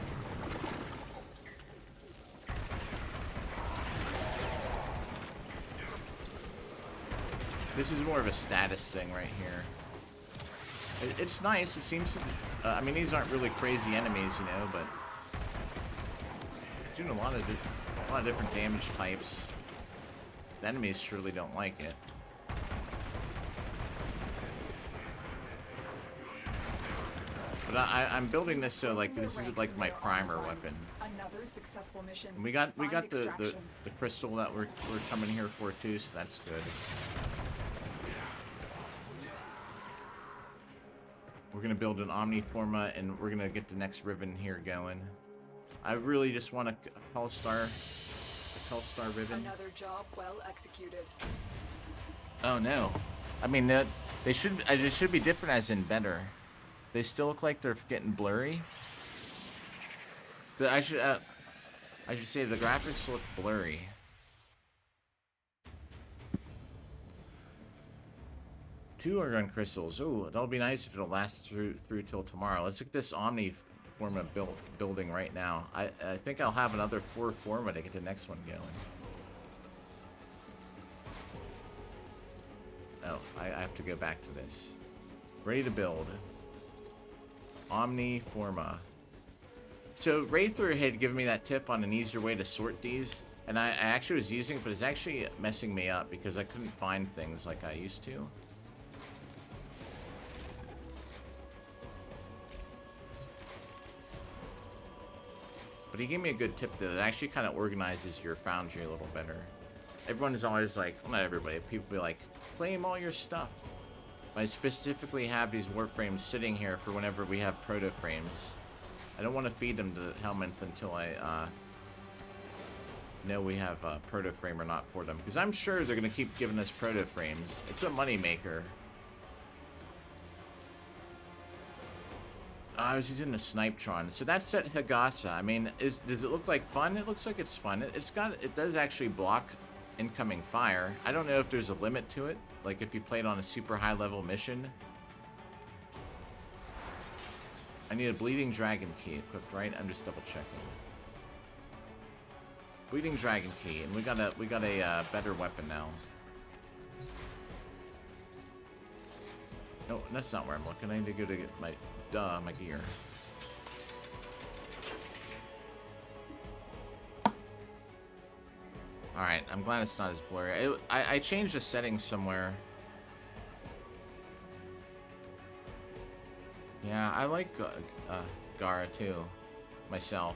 This is more of a status thing right here. It's nice. It seems to. I mean, these aren't really crazy enemies, you know, but it's doing a lot of different damage types. The enemies surely don't like it. But But I'm building this so like this is like my primer weapon. Another successful mission. And we got Find the extraction. crystal that we're coming here for too, so that's good. We're gonna build an Omniforma, and we're gonna get the next Riven here going. I really just want a Hellstar Riven. Another job well executed. Oh no, I mean they should be different as in better. They still look like they're getting blurry. I should say the graphics look blurry. Two Argon crystals. Ooh, that'll be nice if it'll last through till tomorrow. Let's look at this Omniforma building right now. I think I'll have another 4 Forma to get the next one going. Oh, I have to go back to this. Ready to build. Omniforma. So Wraither had given me that tip on an easier way to sort these, and I actually was using it, but it's actually messing me up because I couldn't find things like I used to. But he gave me a good tip that it actually kind of organizes your foundry a little better. Everyone is always like, well, not everybody, people be like, claim all your stuff. I specifically have these Warframes sitting here for whenever we have proto frames. I don't want to feed them to the helmets until I know we have a proto frame or not for them. Because I'm sure they're going to keep giving us proto frames. It's a money maker. I was using the Snipetron. So that's at Hagasa. I mean, does it look like fun? It looks like it's fun. It does actually block incoming fire. I don't know if there's a limit to it. Like if you played on a super high level mission. I need a Bleeding Dragon Key equipped, right? I'm just double checking. Bleeding Dragon Key, and we got a better weapon now. No, that's not where I'm looking. I need to go to get my gear. Alright, I'm glad it's not as blurry. I changed the settings somewhere. Yeah, I like Gara too, myself.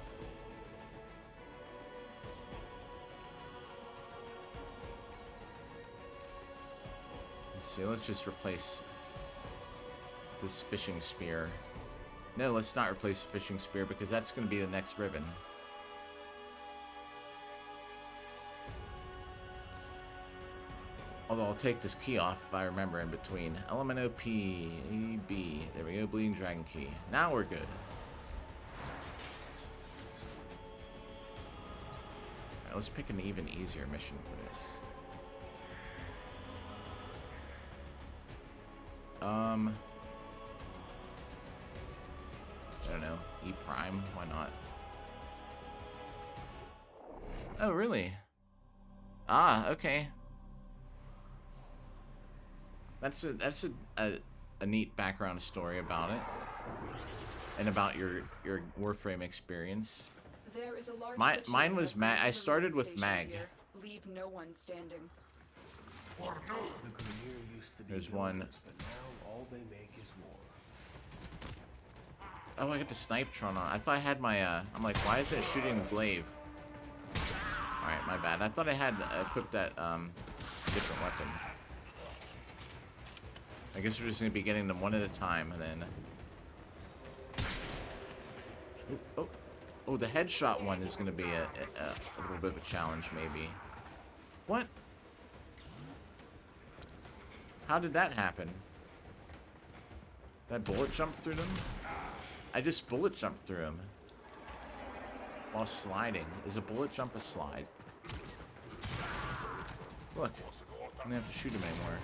Let's see, let's just replace this fishing spear. No, let's not replace the fishing spear because that's going to be the next Riven. Although I'll take this key off if I remember in between. Element OP, B. There we go, Bleeding Dragon Key. Now we're good. Alright, let's pick an even easier mission for this. I don't know. E Prime, why not? Oh, really? Ah, okay. That's a neat background story about it, and about your Warframe experience. There is a large Mine was Mag. I started with Mag. Here. Leave no one standing. The Grenier used to be There's one. nobles, but now all they make is war. Oh, I got the Snipetron on. I thought I had my. I'm like, why is it shooting glaive? All right, my bad. I thought I had equipped that different weapon. I guess we're just gonna be getting them one at a time, and then. Oh, the headshot one is gonna be a little bit of a challenge, maybe. What? How did that happen? Did I bullet jump through them? I just bullet jumped through him while sliding. Is a bullet jump a slide? Look, I don't have to shoot him anymore.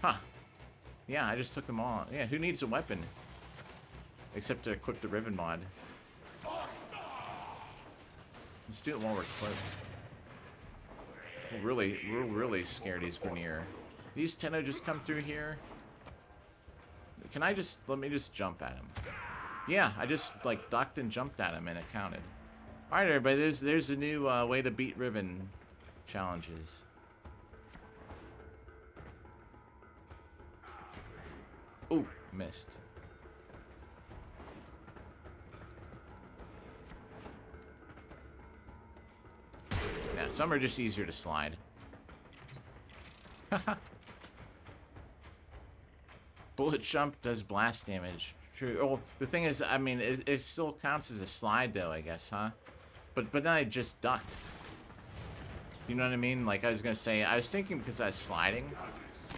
Huh. Yeah, I just took them all. Yeah, who needs a weapon? Except to equip the Riven mod. Let's do it while we're close. We're really scared he's Grenier. These Tenno just come through here. Can I just, let me just jump at him. Yeah, I just like ducked and jumped at him and it counted. Alright everybody, there's a new way to beat Riven. challenges. Ooh, missed. Yeah, some are just easier to slide. Bullet jump does blast damage. True. Oh, the thing is, I mean, it still counts as a slide, though, I guess, huh? But then I just ducked. You know what I mean? Like, I was gonna say, I was thinking because I was sliding,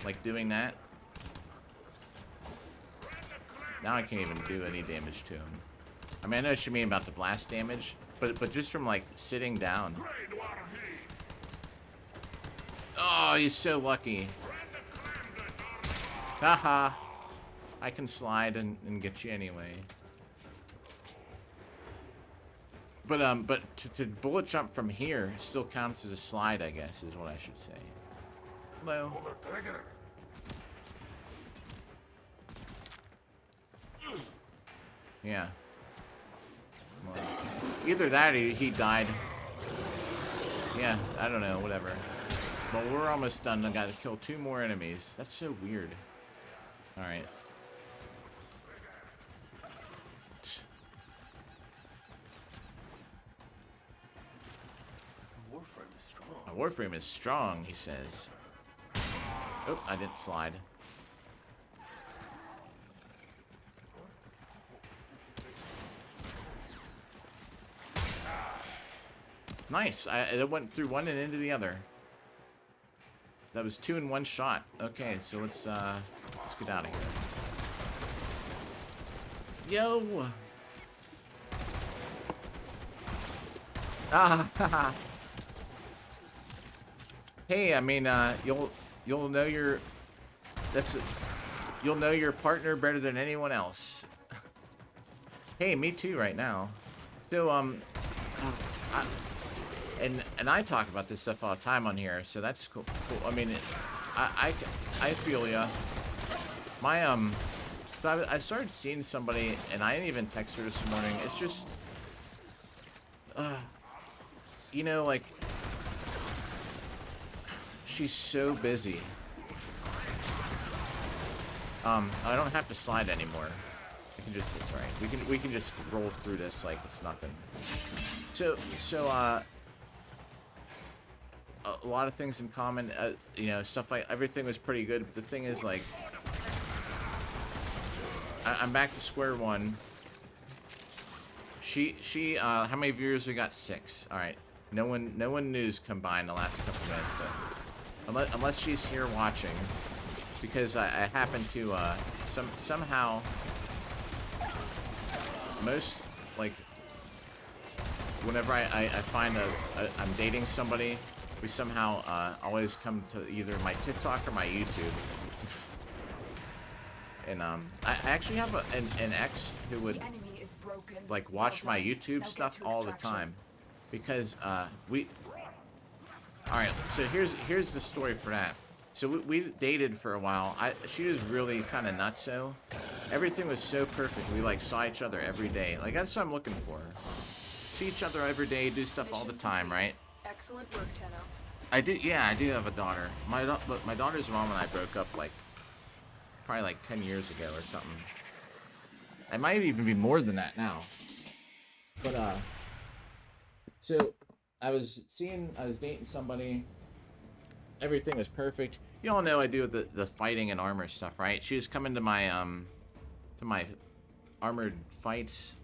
like doing that. Now I can't even do any damage to him. I mean, I know what you mean about the blast damage, but just from, like, sitting down. Oh, he's so lucky. Haha. I can slide and get you anyway. But to bullet jump from here still counts as a slide, I guess, is what I should say. Hello. Yeah. Well, either that or he died. Yeah, I don't know, whatever. Well, we're almost done. I gotta kill 2 more enemies. That's so weird. Alright. Warframe is strong. A Warframe is strong, he says. Oh, I didn't slide. Nice. It went through one and into the other. That was 2 in 1 shot. Okay, so let's get out of here. Yo. Ah. Haha. Hey, I mean, you'll know your you'll know your partner better than anyone else. Hey, me too right now. So and I talk about this stuff all the time on here, so that's cool. I mean, I feel ya. My so I started seeing somebody, and I didn't even text her this morning. It's just, you know, like, she's so busy. I don't have to slide anymore. I can just, it's alright. We can just roll through this like it's nothing. So a lot of things in common, you know, stuff like, everything was pretty good, but the thing is, like, I'm back to square one. She how many viewers we got? 6. Alright. No one news combined the last couple minutes, so unless she's here watching, because I happen to somehow most, like, whenever I find I'm dating somebody, we somehow always come to either my TikTok or my YouTube. And I actually have an ex who would, like, watch my YouTube stuff all the time, because alright, so here's the story for that. So we dated for a while. She was really kind of nutso. Everything was so perfect. We, like, saw each other every day. Like, that's what I'm looking for. See each other every day, do stuff all the time, right? Excellent work, Tenno. I do have a daughter. My daughter's mom and I broke up, like, probably like 10 years ago or something. It might even be more than that now. But so I was dating somebody. Everything was perfect. You all know I do the fighting and armor stuff, right? She was coming to my armored fights,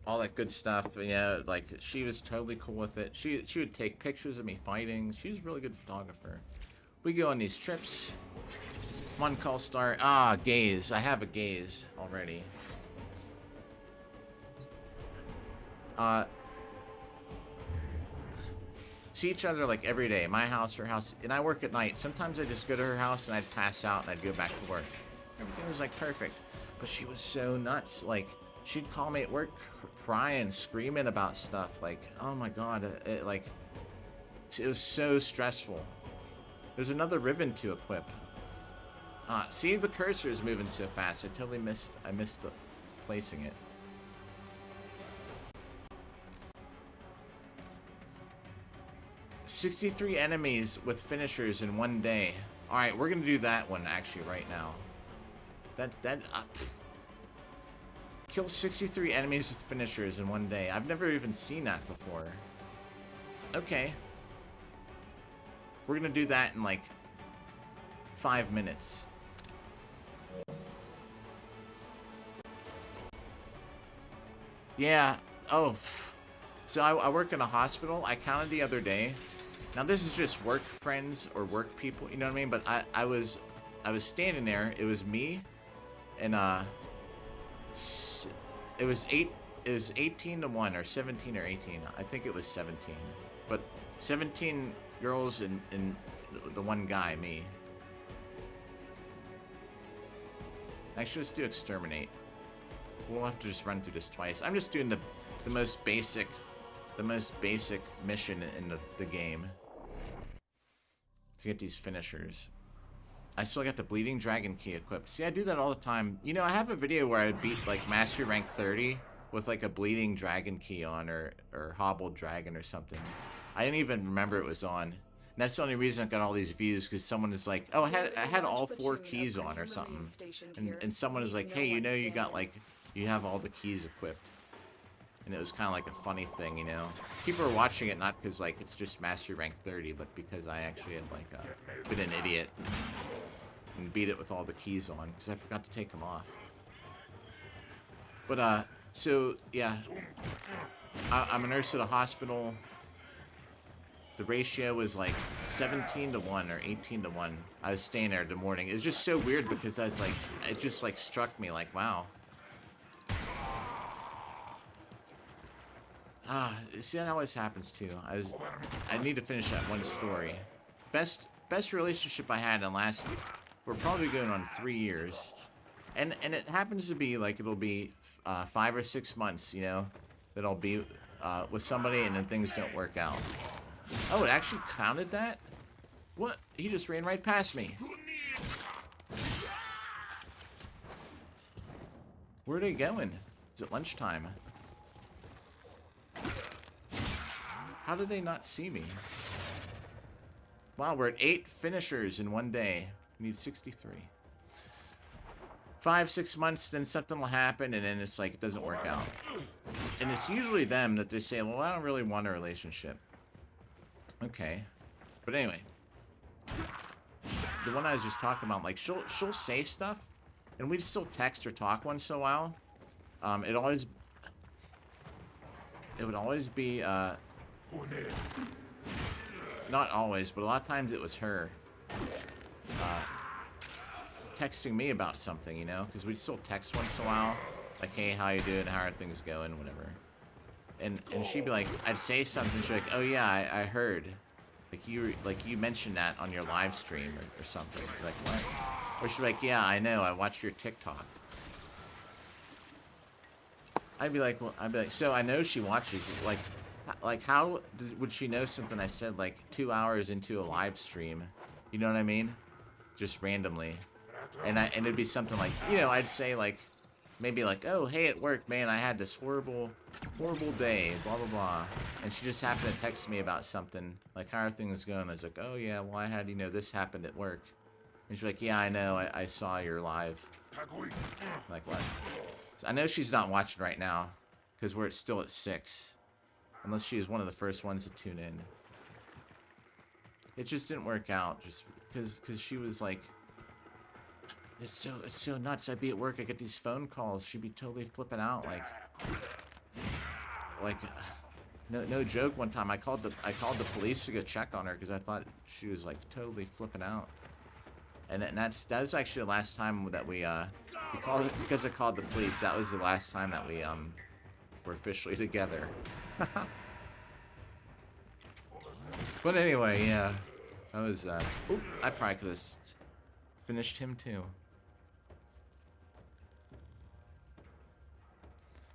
all that good stuff. Yeah, like, she was totally cool with it. She would take pictures of me fighting. She's a really good photographer. We go on these trips. One call start. Ah, gaze. I have a gaze already. See each other, like, every day. My house, her house, and I work at night. Sometimes I'd just go to her house and I'd pass out and I'd go back to work. Everything was, like, perfect. But she was so nuts. Like, she'd call me at work crying, screaming about stuff. Like, oh my god, it was so stressful. There's another Riven to equip. See, the cursor is moving so fast. I totally missed placing it. 63 enemies with finishers in one day. Alright, we're gonna do that one actually right now. Kill 63 enemies with finishers in one day. I've never even seen that before. Okay. We're gonna do that in like 5 minutes. Yeah. Oh. So I work in a hospital. I counted the other day. Now this is just work friends or work people, you know what I mean? But I was standing there. It was me, and it was 18 to 1 or 17 or 18. I think it was 17. But 17 girls and the one guy, me. Actually, let's do exterminate. We'll have to just run through this twice. I'm just doing the most basic mission in the game to get these finishers. I still got the bleeding dragon key equipped. See, I do that all the time. You know, I have a video where I beat like mastery rank 30 with like a bleeding dragon key on, or hobbled dragon or something. I didn't even remember it was on. And that's the only reason I got all these views, because someone is like, oh, I had all 4 keys on or something. And someone is like, hey, you know, you got like, you have all the keys equipped. And it was kind of like a funny thing, you know. People are watching it not because like it's just mastery rank 30, but because I actually had like been an idiot and beat it with all the keys on, because I forgot to take them off. But so yeah, I'm a nurse at a hospital. The ratio was like 17 to 1 or 18 to 1. I was staying there in the morning. It was just so weird because I was like, it just like struck me like, wow. See, that always happens too. I need to finish that one story. Best relationship I had in last, we're probably going on 3 years. And it happens to be like, it'll be 5 or 6 months, you know, that I'll be with somebody and then things don't work out. Oh, it actually counted that? What? He just ran right past me. Where are they going? Is it lunchtime? How did they not see me? Wow, we're at 8 finishers in one day. We need 63. 5, 6 months, then something will happen, and then it's like, it doesn't work out. And it's usually them that they say, well, I don't really want a relationship. Okay. But anyway. The one I was just talking about, like, she'll say stuff, and we'd still text or talk once in a while. It would always be, not always, but a lot of times it was her texting me about something, you know, because we'd still text once in a while, like, hey, how you doing, how are things going, whatever. And she'd be like, I'd say something, she'd be like, oh yeah, I heard, like you mentioned that on your live stream or something. Like, what? Or she'd be like, yeah, I know, I watched your TikTok. I'd be like, so I know she watches it. Like how would she know something I said like 2 hours into a live stream? You know what I mean? Just randomly. And it'd be something like, you know, I'd say like, maybe like, oh, hey, at work, man, I had this horrible day, blah, blah, blah. And she just happened to text me about something, like, how are things going? I was like, oh, yeah, well, I had, you know, this happened at work. And she's like, yeah, I know, I saw your live. I'm like, what? So I know she's not watching right now, because we're still at 6. Unless she was one of the first ones to tune in. It just didn't work out, just because she was like, it's so nuts. I'd be at work, I get these phone calls, she'd be totally flipping out, like no joke. One time I called the police to go check on her because I thought she was like totally flipping out. And that was actually the last time that we called, because I called the police. That was the last time that we were officially together. But anyway, yeah, that was ooh, I probably could have finished him too.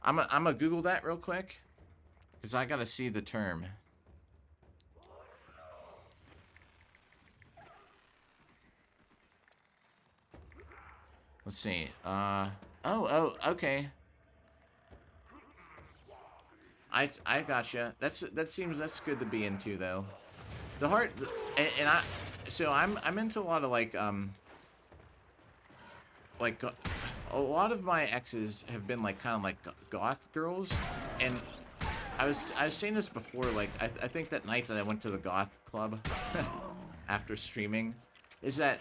I'm gonna Google that real quick, because I gotta see the term. Let's see. Oh, okay. I gotcha. That's good to be into though. The hard, and so I'm into a lot of like a lot of my exes have been like kind of like goth girls, and I was saying this before, like I think that night that I went to the goth club after streaming, is that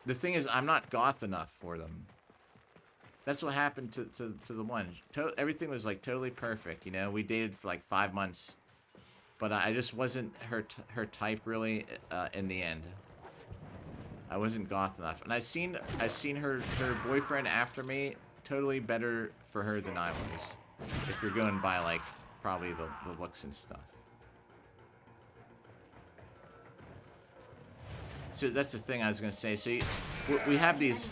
the thing is I'm not goth enough for them. That's what happened to the one. Everything was like totally perfect, you know. We dated for like 5 months, but I just wasn't her type really in the end. I wasn't goth enough, and I've seen her boyfriend after me, totally better for her than I was. If you're going by like probably the looks and stuff. So that's the thing I was gonna say. So we have these.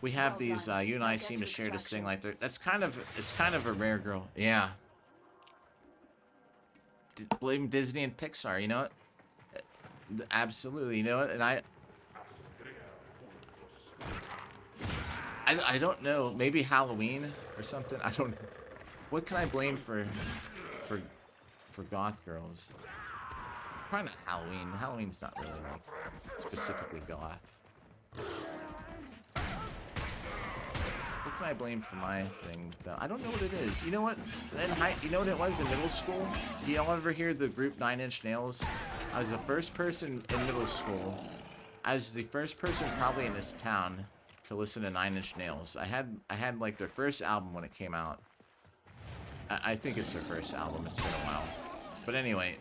We have these, you and I seem to share this thing, like, it's kind of a rare girl. Yeah. Blame Disney and Pixar, you know what? Absolutely, you know what? And I don't know, maybe Halloween or something, I don't know. What can I blame for goth girls? Probably not Halloween. Halloween's not really, like, specifically goth. What can I blame for my thing, though? I don't know what it is. You know what? You know what it was in middle school? Do y'all ever hear the group 9 Inch Nails? I was the first person in middle school. I was the first person probably in this town to listen to 9 Inch Nails. I had like their first album when it came out. I think it's their first album. It's been a while. But anyway,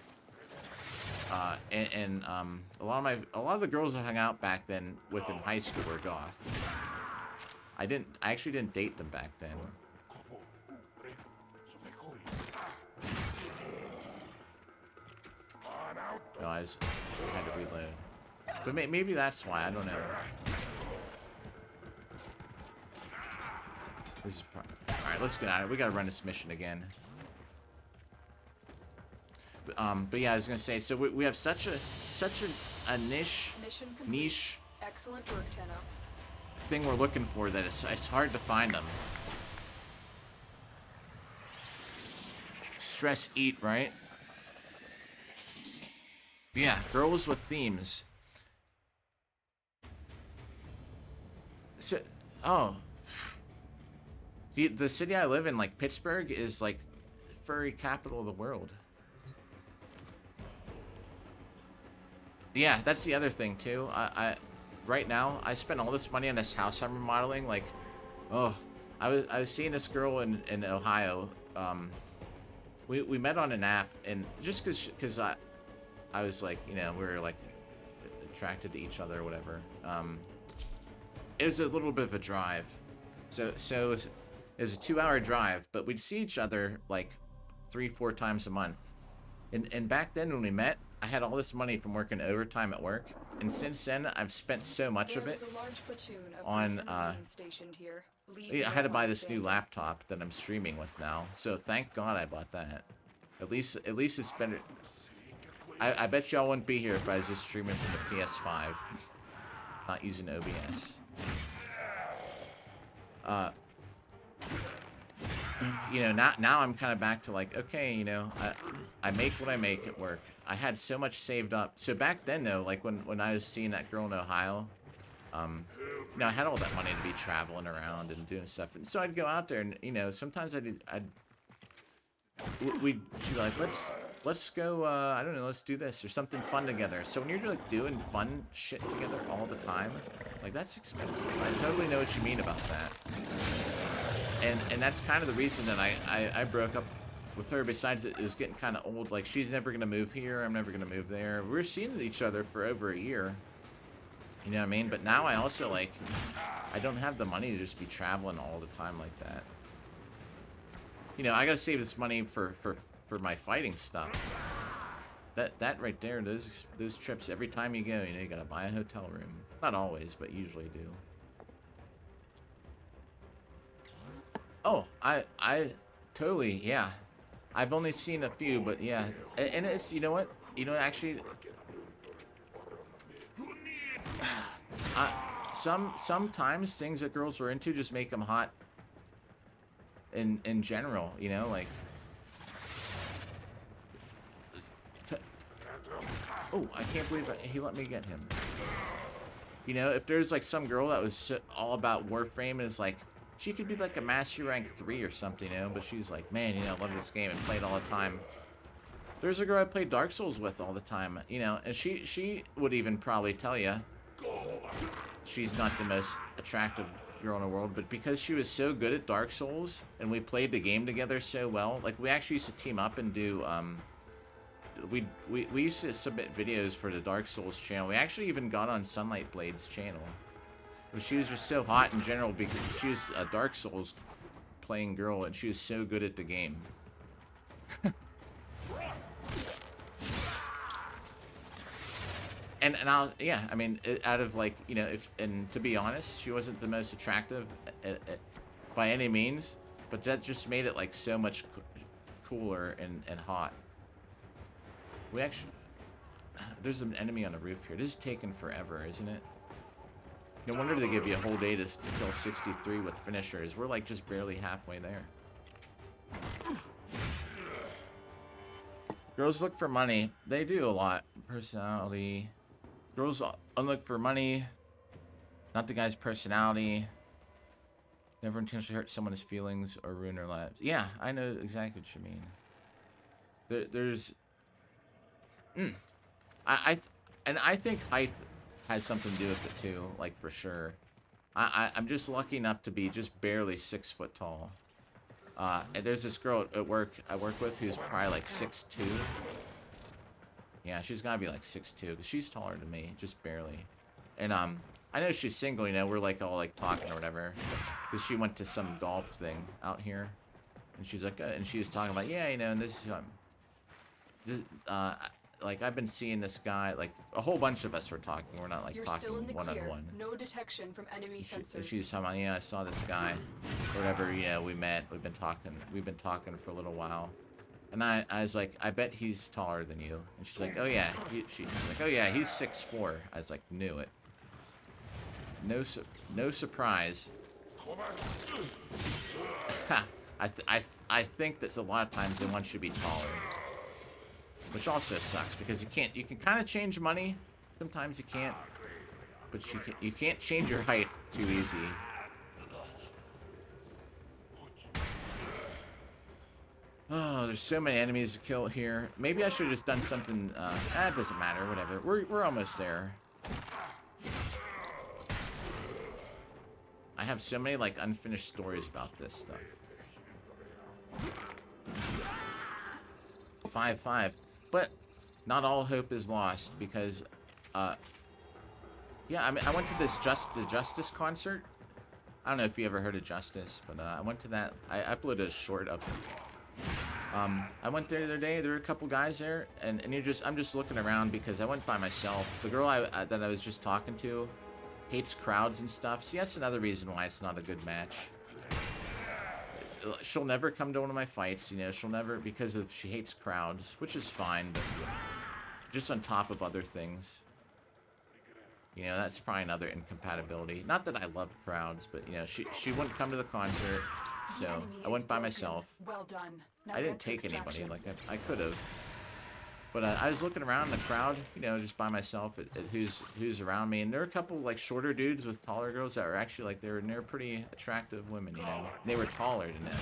a lot of the girls I hung out back then with in high school were goth. I actually didn't date them back then. No, I had to reload. But maybe that's why, I don't know. This is alright, let's get out of it. We gotta run this mission again. But yeah, I was gonna say, so we have such a niche Excellent work, Tenno. thing we're looking for that it's hard to find them. Stress eat, right? Yeah, girls with themes. So, oh. The city I live in, like Pittsburgh, is like furry capital of the world. Yeah, that's the other thing too. Right now, I spent all this money on this house I'm remodeling. Like, oh, I was seeing this girl in Ohio. We met on an app, and just cause I was like, you know, we were like attracted to each other or whatever. It was a little bit of a drive, so it was a 2-hour drive, but we'd see each other like 3-4 times a month. And back then when we met, I had all this money from working overtime at work, and since then I've spent so much of it on I had to buy this new laptop that I'm streaming with now. So thank God I bought that. At least it's better. I bet y'all wouldn't be here if I was just streaming from the PS5, not using OBS. You know, now I'm kind of back to like, okay, you know, I make what I make at work. I had so much saved up. So back then though, like when I was seeing that girl in Ohio, you know, I had all that money to be traveling around and doing stuff. And so I'd go out there and, you know, sometimes she'd be like, let's go, I don't know, let's do this or something fun together. So when you're like doing fun shit together all the time, like that's expensive. I totally know what you mean about that. And that's kind of the reason that I broke up with her. Besides, it was getting kind of old. Like, she's never going to move here. I'm never going to move there. We were seeing each other for over a year. You know what I mean? But now I also, like, I don't have the money to just be traveling all the time like that. You know, I got to save this money for my fighting stuff. That right there, those trips, every time you go, you know, you got to buy a hotel room. Not always, but usually do. Oh, I totally, yeah. I've only seen a few, but yeah. And it's, you know what? You know, actually, sometimes things that girls are into just make them hot in general, you know, like Oh, I can't believe he let me get him. You know, if there's like some girl that was all about Warframe and is like, she could be like a Master Rank 3 or something, you know, but she's like, man, you know, I love this game and play it all the time. There's a girl I play Dark Souls with all the time, you know, and she would even probably tell you she's not the most attractive girl in the world, but because she was so good at Dark Souls and we played the game together so well, like we actually used to team up and do, we used to submit videos for the Dark Souls channel. We actually even got on Sunlight Blade's channel. But she was just so hot in general because she was a Dark Souls playing girl and she was so good at the game. And I'll, yeah, I mean, out of like, you know, and to be honest, she wasn't the most attractive by any means, but that just made it like so much cooler and hot. We actually, there's an enemy on the roof here. This is taking forever, isn't it? No wonder they give you a whole day to kill 63 with finishers. We're like just barely halfway there. Girls look for money. They do a lot. Personality. Girls look for money. Not the guy's personality. Never intentionally hurt someone's feelings or ruin their lives. Yeah, I know exactly what you mean. There's... I think height has something to do with it too, like for sure. I'm just lucky enough to be just barely 6 foot tall. And there's this girl at work I work with who's probably like 6'2". Yeah, she's gotta be like 6'2", because she's taller than me, just barely. And I know she's single, you know, we're like all like talking or whatever, because she went to some golf thing out here, and she's like, and she was talking about, yeah, you know, and this like I've been seeing this guy, like a whole bunch of us were talking. We're not like You're talking still in the clear. one-on-one. No detection from enemy sensors. She's talking about, yeah, I saw this guy, whatever, you know, we met, we've been talking for a little while. And I was like, I bet he's taller than you. And she's like, oh yeah, she's like, oh yeah, he's 6'4". I was like, knew it. No surprise. I think that a lot of times they want you to be taller. Which also sucks, because you can kind of change money. Sometimes you can't. But you can't change your height too easy. Oh, there's so many enemies to kill here. Maybe I should have just done something, it doesn't matter, whatever. We're almost there. I have so many, like, unfinished stories about this stuff. 5-5. But not all hope is lost, because, yeah, I mean, I went to this the Justice concert. I don't know if you ever heard of Justice, but, I went to that. I uploaded a short of him. I went there the other day. There were a couple guys there, and I'm just looking around because I went by myself. The girl that I was just talking to hates crowds and stuff. See, that's another reason why it's not a good match. She'll never come to one of my fights, you know. She'll never, because she hates crowds, which is fine, but just on top of other things. You know, that's probably another incompatibility. Not that I love crowds, but, you know, she wouldn't come to the concert. So I went by myself. Well done. Now I didn't take anybody, like I could have. But I was looking around in the crowd, you know, just by myself at who's around me, and there were a couple like shorter dudes with taller girls that were actually like they're pretty attractive women, you know. They were taller than them.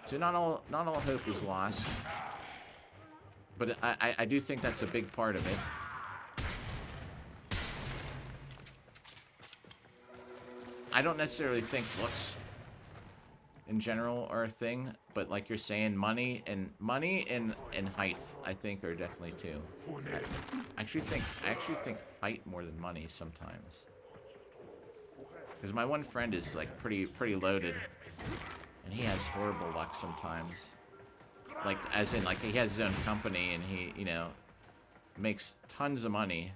So not all hope is lost. But I do think that's a big part of it. I don't necessarily think looks in general are a thing, but like you're saying, money and height, I think, are definitely two. I actually think height more than money sometimes. Because my one friend is like pretty loaded, and he has horrible luck sometimes. Like, as in, like, he has his own company and he, you know, makes tons of money.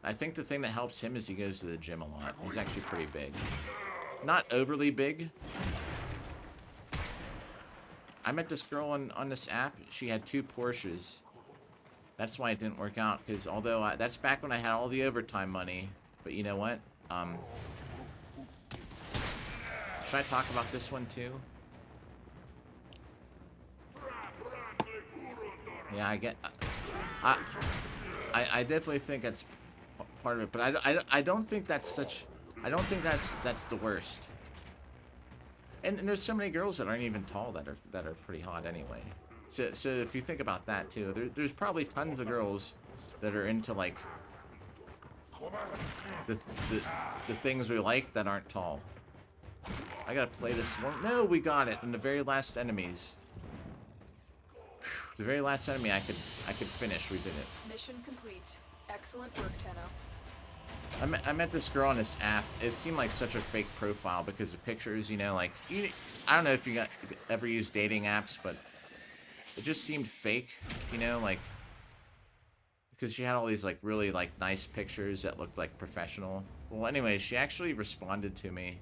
I think the thing that helps him is he goes to the gym a lot. He's actually pretty big. Not overly big. I met this girl on this app. She had 2 Porsches. That's why it didn't work out, because although that's back when I had all the overtime money. But you know what? Should I talk about this one too? Yeah, I definitely think that's part of it, but I don't think that's such. I don't think that's the worst. And there's so many girls that aren't even tall that are pretty hot anyway. So if you think about that too, there's probably tons of girls that are into like the things we like that aren't tall. I gotta play this one. No, we got it in the very last enemies. The very last enemy I could finish. We did it. Mission complete. Excellent work, Tenno. I met this girl on this app. It seemed like such a fake profile because the pictures, you know, like I don't know if you ever used dating apps, but it just seemed fake, you know, like because she had all these like really like nice pictures that looked like professional. Well, anyway, she actually responded to me.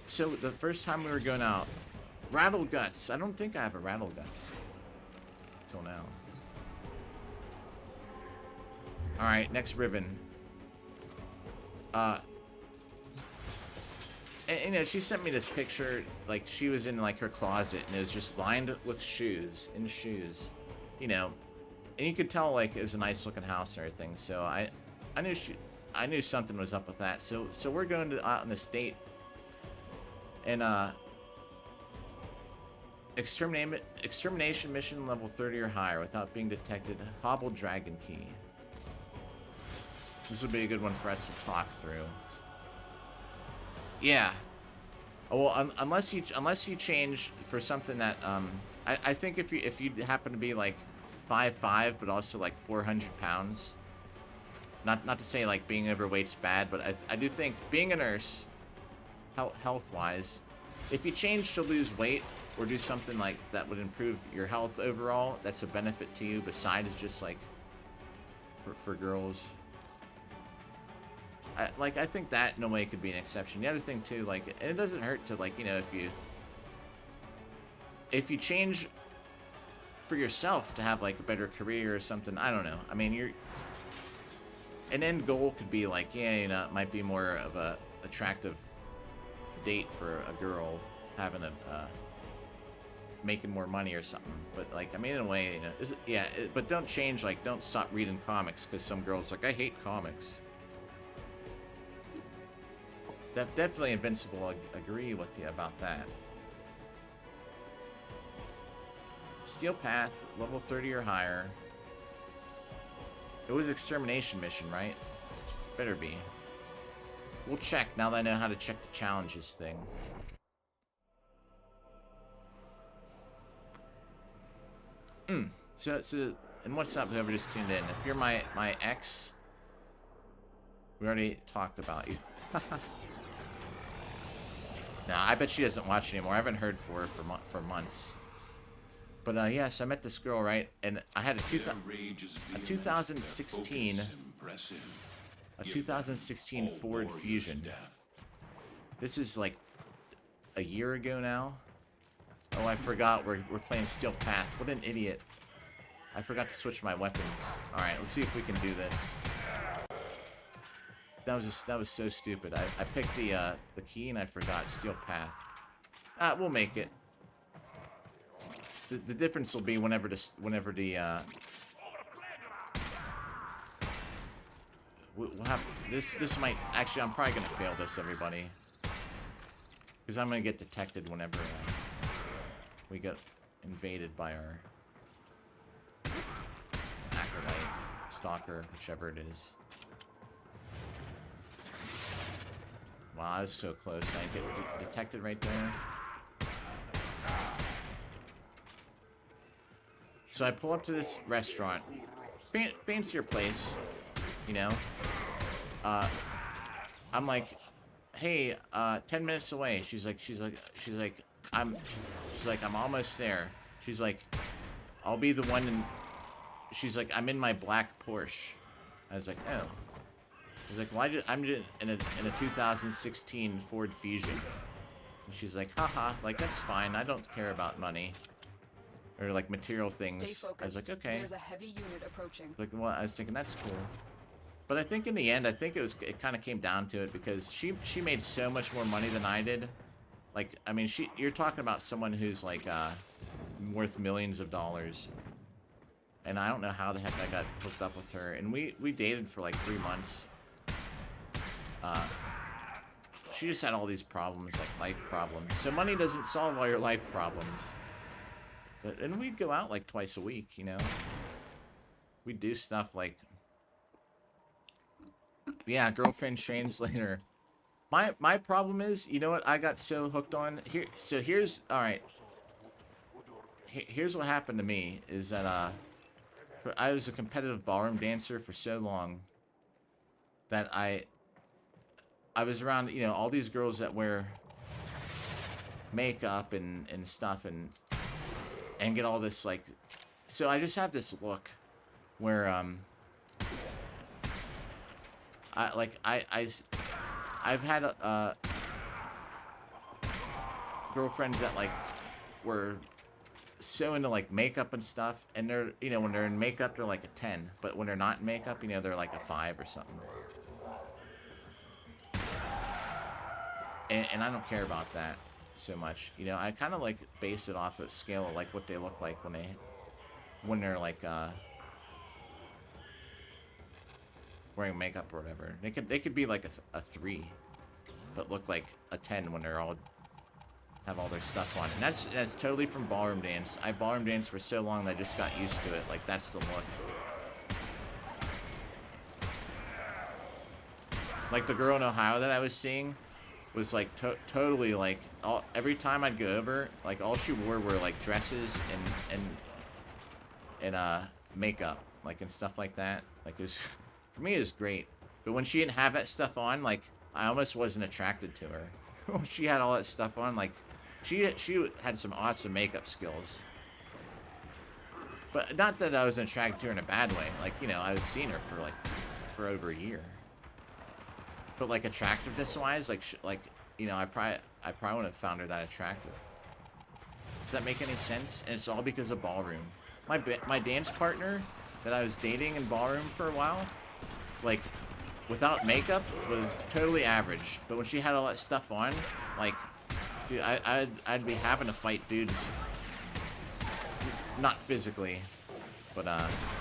So the first time we were going out, rattle guts. I don't think I have a rattle guts till now. All right, next Riven. And, you know, she sent me this picture, like she was in like her closet, and it was just lined with shoes, you know, and you could tell like it was a nice looking house and everything. So I knew something was up with that. So we're going out on this date, and extermination mission level 30 or higher without being detected. Hobble dragon key. This would be a good one for us to talk through. Yeah. Oh, well, unless you change for something that I think if you happen to be like 5'5", but also like 400 pounds. Not to say like being overweight's bad, but I do think being a nurse, health-wise, if you change to lose weight or do something like that would improve your health overall, that's a benefit to you besides just like for girls. I think that in a way could be an exception. The other thing too, like, and it doesn't hurt to like, you know, if you change for yourself to have like a better career or something, I don't know. I mean, an end goal could be like, yeah, you know, it might be more of a attractive date for a girl having making more money or something. But like, I mean, in a way, you know, but don't change, like, don't stop reading comics because some girls like, I hate comics. Definitely Invincible, I agree with you about that. Steel Path, level 30 or higher. It was extermination mission, right? Better be. We'll check now that I know how to check the challenges thing. So, and what's up, whoever just tuned in? If you're my ex, we already talked about you. Nah, I bet she doesn't watch anymore. I haven't heard for months. But yes, I met this girl, right? And I had a 2016 Ford Fusion. This is like a year ago now. Oh, I forgot we're playing Steel Path. What an idiot. I forgot to switch my weapons. All right, let's see if we can do this. That was so stupid. I picked the key and I forgot Steel Path. We'll make it. The difference will be whenever the we'll have this might actually, I'm probably gonna fail this, everybody, because I'm gonna get detected whenever we get invaded by our acolyte, stalker, whichever it is. Wow, I was so close. I get detected right there. So I pull up to this restaurant, fancier place, you know. I'm like, hey, 10 minutes away. She's like, I'm almost there. She's like, I'll be the one in. She's like, I'm in my black Porsche. I was like, oh. She's like, well, I'm just in a 2016 Ford Fusion. And she's like, haha, like, that's fine. I don't care about money. Or, like, material things. I was like, okay. There's a heavy unit approaching. Like, well, I was thinking, that's cool. But I think in the end, it kind of came down to it because she made so much more money than I did. Like, I mean, you're talking about someone who's like worth millions of dollars. And I don't know how the heck I got hooked up with her. And we dated for like 3 months. She just had all these problems, like life problems. So money doesn't solve all your life problems. And we'd go out like twice a week, you know. We'd do stuff like, yeah, girlfriend translator. My problem is, you know what I got so hooked on? Here's all right. Here's what happened to me is that I was a competitive ballroom dancer for so long that I was around, you know, all these girls that wear makeup and stuff and get all this, like, so I just have this look where I've had girlfriends that like were so into like makeup and stuff, and they're, you know, when they're in makeup they're like a 10, but when they're not in makeup, you know, they're like a 5 or something. And I don't care about that so much, you know. I kind of like base it off a scale of like what they look like when they're like wearing makeup or whatever. They could be like a 3, but look like a 10 when they're all have all their stuff on. And that's totally from ballroom dance. I ballroom danced for so long that I just got used to it. Like, that's the look. Like the girl in Ohio that I was seeing was like totally like every time I'd go over, like all she wore were like dresses and makeup, like, and stuff like that. Like, it was, for me it was great, but when she didn't have that stuff on, like, I almost wasn't attracted to her. When she had all that stuff on, like, she had some awesome makeup skills, but not that I was attracted to her in a bad way. Like, you know, I was seeing her for over a year. But like attractiveness wise, like, you know, I probably wouldn't have found her that attractive. Does that make any sense? And it's all because of ballroom. My dance partner that I was dating in ballroom for a while, like, without makeup was totally average. But when she had all that stuff on, like, dude, I'd be having to fight dudes. Not physically, but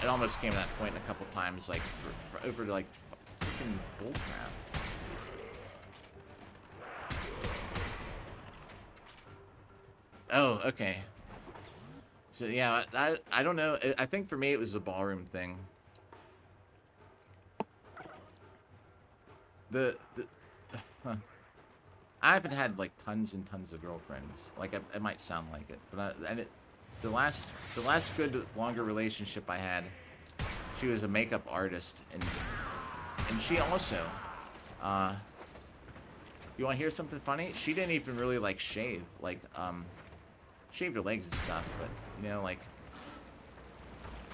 it almost came to that point a couple times, like for over like freaking bullcrap. Oh, okay. So yeah, I don't know. I think for me it was a ballroom thing. Huh. I haven't had like tons and tons of girlfriends. Like, it might sound like it, but the last good longer relationship I had, she was a makeup artist, and she also, you want to hear something funny? She didn't even really like shave, like, shaved her legs and stuff, but, you know, like,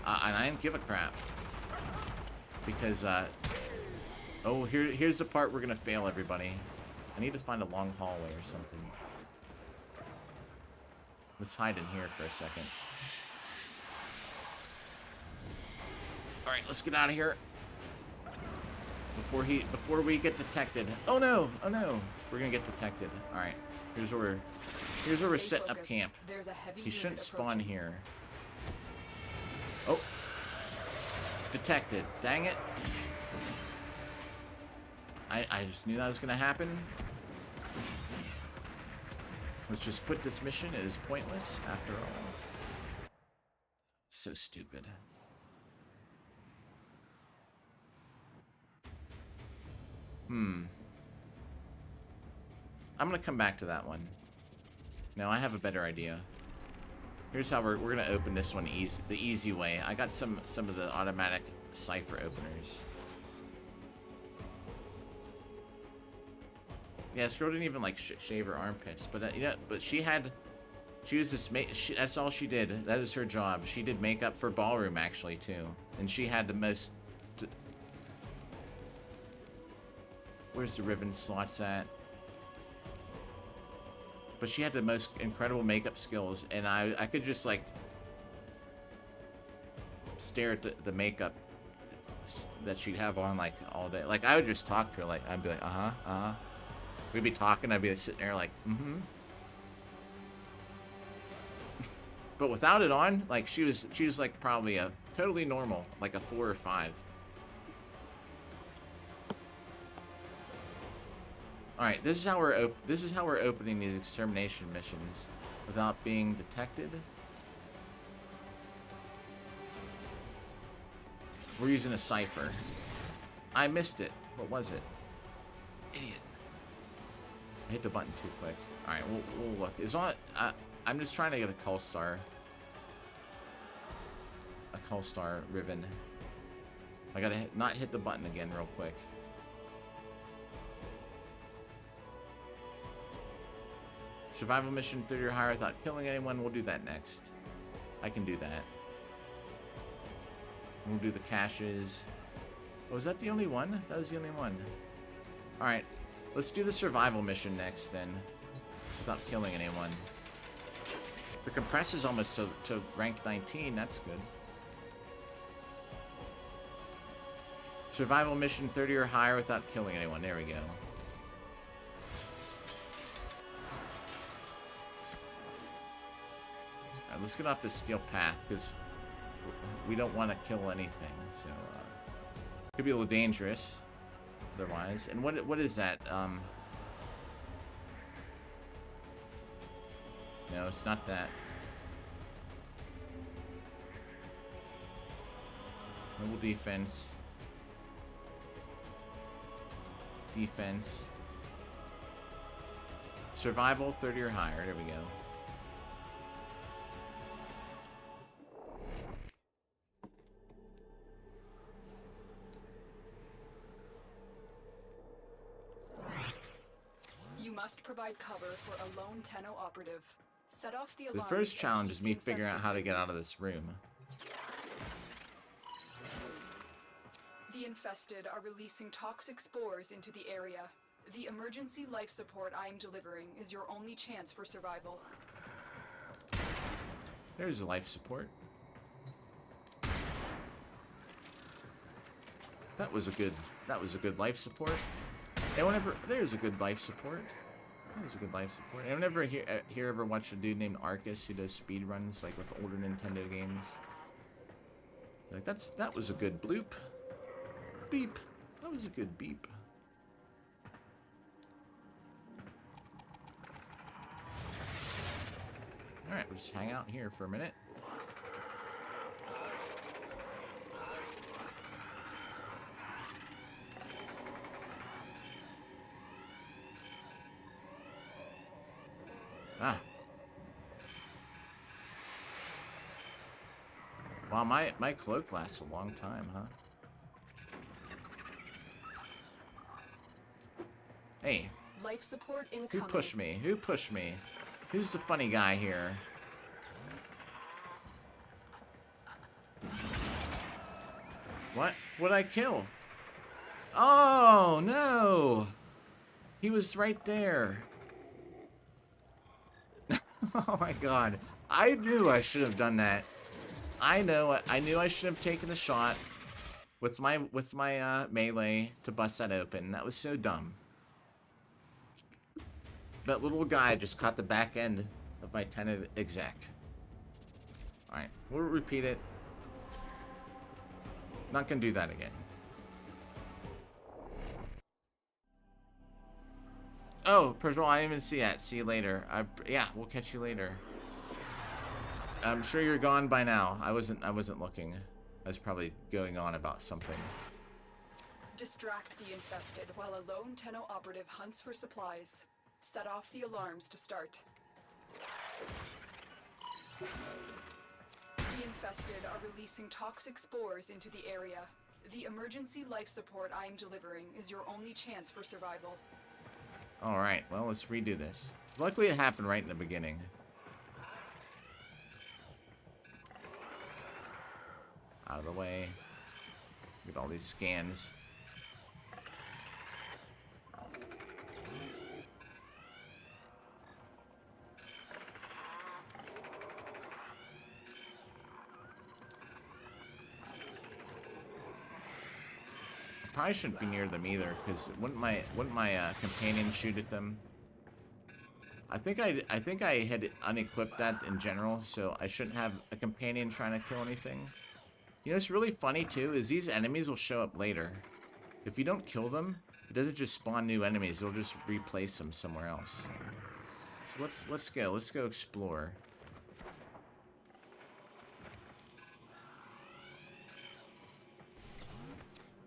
and I didn't give a crap, because, oh, here's the part we're gonna fail, everybody. I need to find a long hallway or something. Let's hide in here for a second. Alright, let's get out of here. Before we get detected. Oh no! Oh no! We're gonna get detected. Alright. Here's where we're setting up camp. He shouldn't spawn here. Oh. Detected. Dang it. I just knew that was gonna happen. Let's just quit this mission. It is pointless after all. So stupid. I'm gonna come back to that one. Now I have a better idea. Here's how we're gonna open this one the easy way. I got some of the automatic cipher openers. Yeah, this girl didn't even like shave her armpits, but you know, but she was this that's all she did. That was her job. She did makeup for ballroom actually too, and she had the most. Where's the Riven slots at? But she had the most incredible makeup skills, and I could just like stare at the makeup that she'd have on like all day. Like, I would just talk to her, like, I'd be like, uh-huh. We'd be talking, I'd be like, sitting there like, But without it on, like, she was like probably a totally normal, like a 4 or 5. All right, this is how we're opening these extermination missions without being detected. We're using a cipher. I missed it. What was it? Idiot. I hit the button too quick. All right, we'll look. It's on. I'm just trying to get a Cull Star. A Cull Star Riven. I gotta not hit the button again real quick. Survival mission 30 or higher without killing anyone. We'll do that next. I can do that. We'll do the caches. Oh, was that the only one? That was the only one. Alright. Let's do the survival mission next then. Without killing anyone. The compress is almost to rank 19. That's good. Survival mission 30 or higher without killing anyone. There we go. Alright, let's get off this steel path because we don't want to kill anything. So, could be a little dangerous otherwise. And what is that? No, it's not that. Mobile defense. Defense. Survival 30 or higher. There we go. You must provide cover for a lone Tenno operative. Set off the The alarms first and challenge keep is me the figuring out infested how to get busy. out of this room. The infested are releasing toxic spores into the area. The emergency life support I am delivering is your only chance for survival. There's a life support. That was a good life support. Anyone ever? There's a good life support. There's a good life support. Anyone ever here ever watch a dude named Arcus who does speed runs like with older Nintendo games? Like that was a good bloop. Beep. That was a good beep. All right, we'll just hang out here for a minute. Ah. Wow, my cloak lasts a long time, huh? Hey, Life support who incoming. pushed me? Who pushed me? Who's the funny guy here? What? What'd I kill? Oh, no! He was right there. Oh my god. I knew I should have done that. I knew I should have taken the shot with my melee to bust that open. That was so dumb. That little guy just caught the back end of my tenant exec. Alright, we'll repeat it. Not gonna do that again. Oh, Perjol, I didn't even see that. See you later. Yeah, we'll catch you later. I'm sure you're gone by now. I wasn't looking. I was probably going on about something. Distract the infested while a lone Tenno operative hunts for supplies. Set off the alarms to start. The infested are releasing toxic spores into the area. The emergency life support I am delivering is your only chance for survival. Alright, well, let's redo this. Luckily it happened right in the beginning. Out of the way. Get all these scans. Probably shouldn't be near them either, because wouldn't my companion shoot at them? I think I had unequipped that in general, so I shouldn't have a companion trying to kill anything. You know, what's really funny too is these enemies will show up later. If you don't kill them, it doesn't just spawn new enemies, it'll just replace them somewhere else. So let's go explore.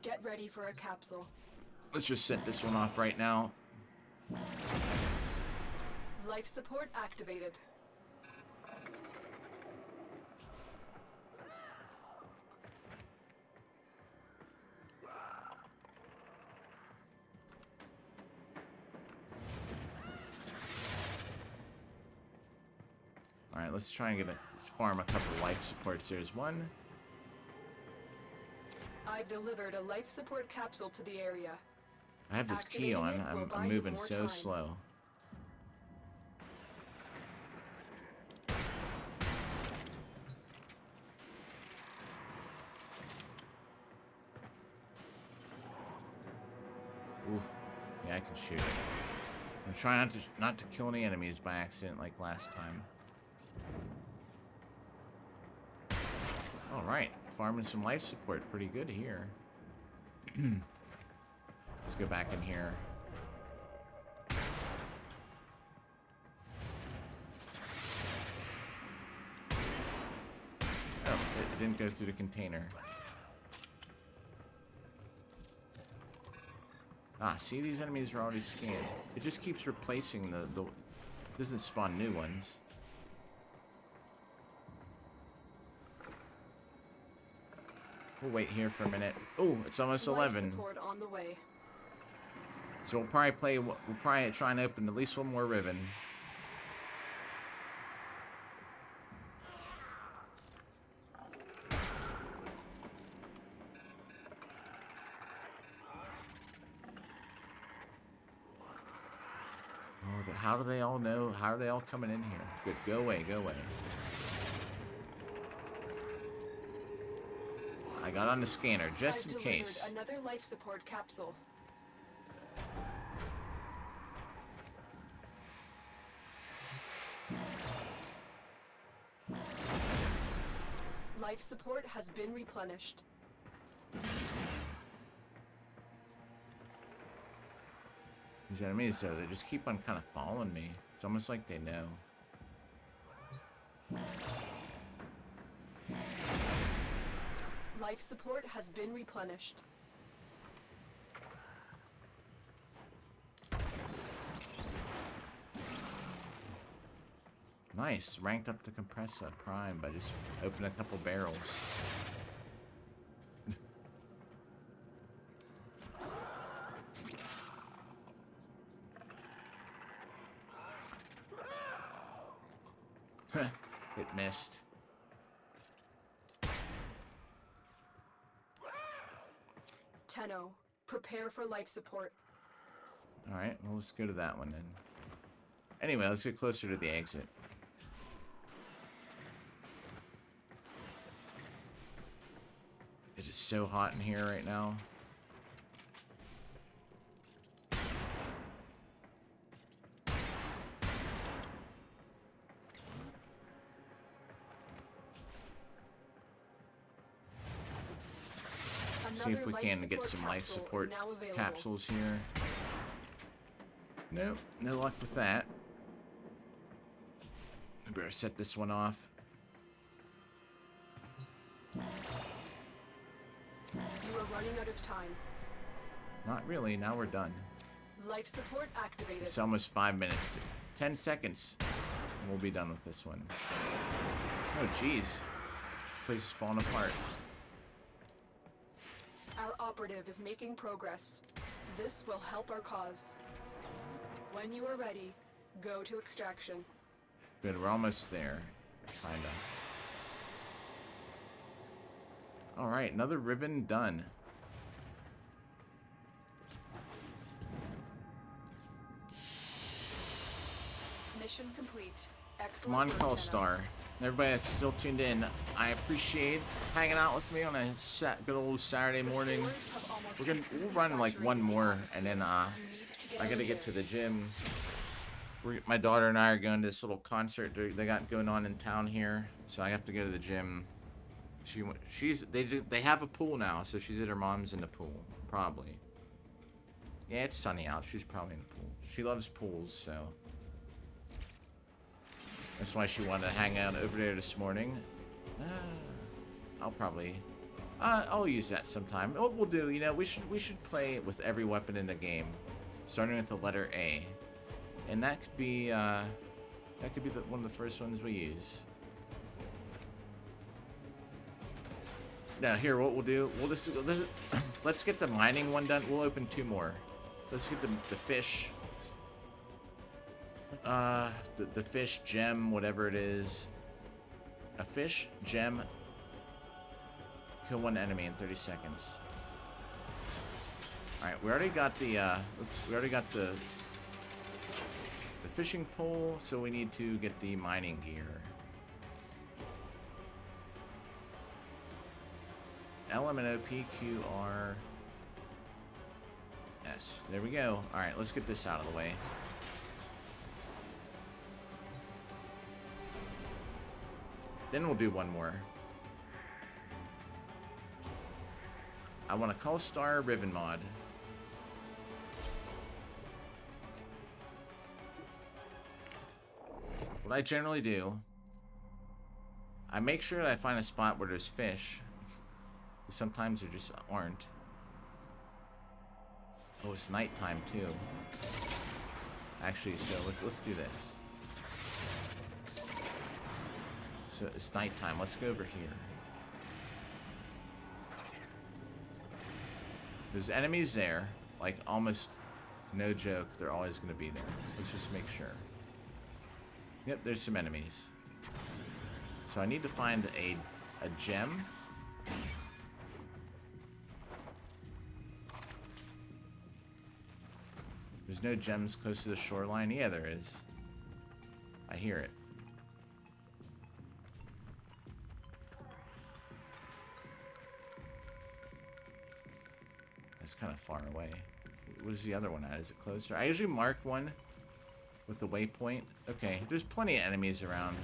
Get ready for a capsule. Let's just set this one off right now. Life support activated. Alright, let's try and farm a couple life supports. There's one. I've delivered a life support capsule to the area. I have this key on. Activating it will buy I'm you moving more so time. slow. Oof. Yeah, I can shoot it. I'm trying not to kill any enemies by accident like last time. Alright, farming some life support. Pretty good here. Let's go back in here. Oh, it didn't go through the container. Ah, see, these enemies are already scanned. It just keeps replacing the doesn't spawn new ones. We'll wait here for a minute. Oh, it's almost 11. Life support on the way. So we'll probably try and open at least one more Riven. Oh, how do they all know? How are they all coming in here? Good, go away, go away. I got on the scanner just in case. I've delivered another life support capsule. Life support has been replenished. These enemies, though, they just keep on kind of following me. It's almost like they know. Life support has been replenished. Nice. Ranked up the compressor prime by just opening a couple barrels. It missed. Tenno, prepare for life support. Alright, well, let's go to that one then. Anyway, let's get closer to the exit. It is so hot in here right now. See if we can get some life support capsules here. Nope, no luck with that. I better set this one off. You are running out of time. Not really, now we're done. Life support activated. It's almost 5 minutes. 10 seconds. And we'll be done with this one. Oh, jeez. Place is falling apart. Our operative is making progress. This will help our cause. When you are ready, go to extraction. Good, we're almost there. Kinda. Alright, another Riven done. Mission complete. Excellent Come on, work, Tenno. Callstar. Everybody that's still tuned in, I appreciate hanging out with me on a good old Saturday morning. We'll run like one more, and then I gotta get to the gym. My daughter and I are going to this little concert they got going on in town here, so I have to go to the gym. They have a pool now, so she's at her mom's in the pool, probably. Yeah, it's sunny out. She's probably in the pool. She loves pools, so that's why she wanted to hang out over there this morning. I'll use that sometime. What we'll do, you know, we should play with every weapon in the game, starting with the letter A, and that could be one of the first ones we use. Now here, what we'll do, let's get the mining one done. We'll open 2 more. Let's get the fish. The fish gem, whatever it is. A fish gem. Kill 1 enemy in 30 seconds. All right, we already got the. We already got the fishing pole, so we need to get the mining gear. LMNOPQR. Yes, there we go. All right, let's get this out of the way. Then we'll do one more. I want a Call Star Riven mod. What I generally do, I make sure that I find a spot where there's fish. Sometimes there just aren't. Oh, it's nighttime too. Actually, so let's do this. So it's nighttime. Let's go over here. There's enemies there, like almost no joke. They're always going to be there. Let's just make sure. Yep, there's some enemies. So I need to find a gem. There's no gems close to the shoreline. Yeah, there is. I hear it. It's kind of far away. What is the other one at? Is it closer? I usually mark one with the waypoint. Okay, there's plenty of enemies around.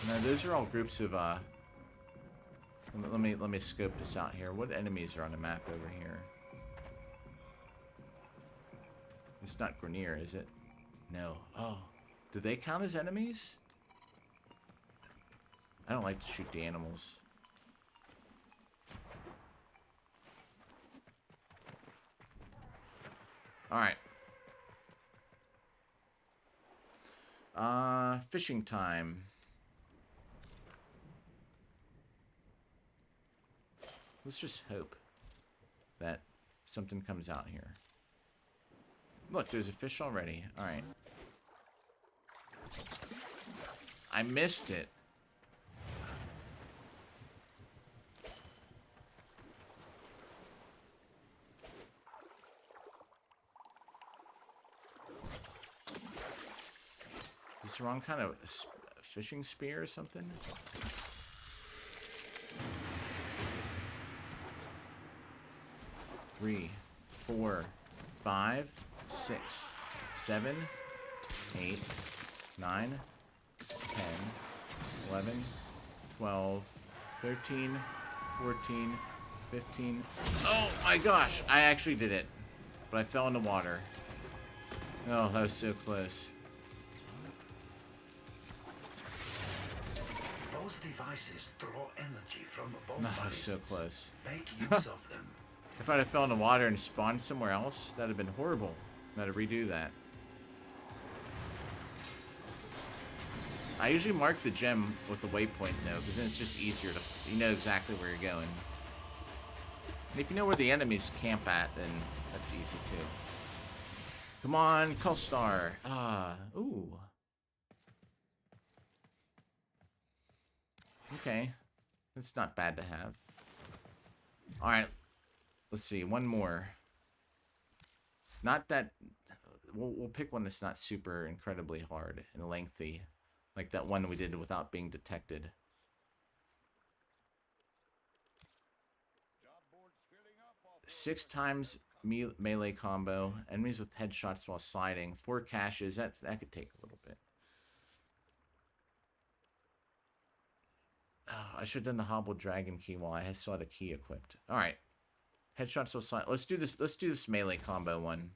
No, those are all groups of let me scope this out here. What enemies are on the map over here? It's not Grenier, is it? No. Oh. Do they count as enemies? I don't like to shoot the animals. Alright. Fishing time. Let's just hope that something comes out here. Look, there's a fish already. Alright. I missed it. Is this the wrong kind of fishing spear or something? Three, 4, 5, 6, 7, 8, 9, 10, 11, 12, 13, 14, 15. Oh my gosh, I actually did it. But I fell in the water. Oh, that was so close. Those devices draw energy from No, both that was so close. Make use of them. If I'd have fell in the water and spawned somewhere else, that'd have been horrible. I'd have to redo that. I usually mark the gem with the waypoint though, because then it's just easier to, you know exactly where you're going. And if you know where the enemies camp at, then that's easy too. Come on, Call Star. Ooh. Okay. That's not bad to have. Alright. Let's see, one more. Not that... We'll pick one that's not super incredibly hard and lengthy. Like that one we did without being detected. 6 times melee combo. Enemies with headshots while sliding. 4 caches. That could take a little bit. Oh, I should have done the hobbled dragon key while I still had a key equipped. All right. Headshots while sliding. Let's do this. Let's do this melee combo one.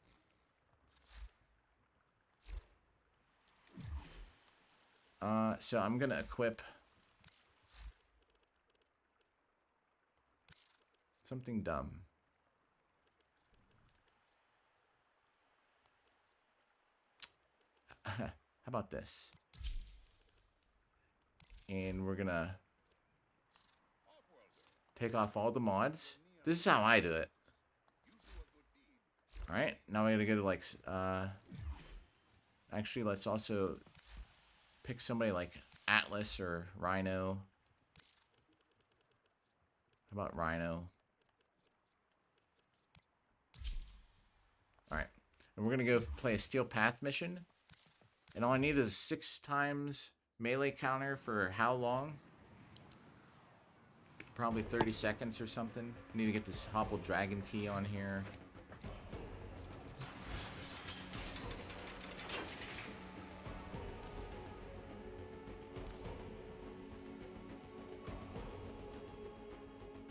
So I'm gonna equip something dumb. How about this? And we're gonna take off all the mods. This is how I do it. Alright, now we gotta go to like, actually, let's also pick somebody like Atlas or Rhino. How about Rhino? Alright, and we're gonna go play a Steel Path mission. And all I need is 6 times melee counter for how long? Probably 30 seconds or something. Need to get this hobbled dragon key on here.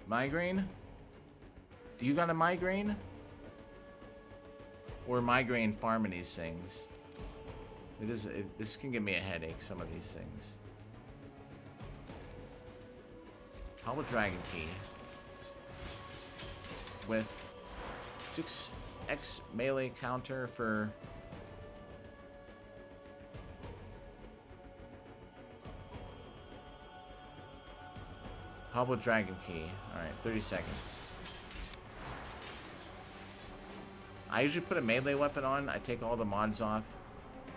Migraine? You got a migraine? Or migraine farming these things? This can give me a headache, some of these things. Hobbled dragon key. With 6x melee counter for... Hobbled dragon key. Alright, 30 seconds. I usually put a melee weapon on. I take all the mods off.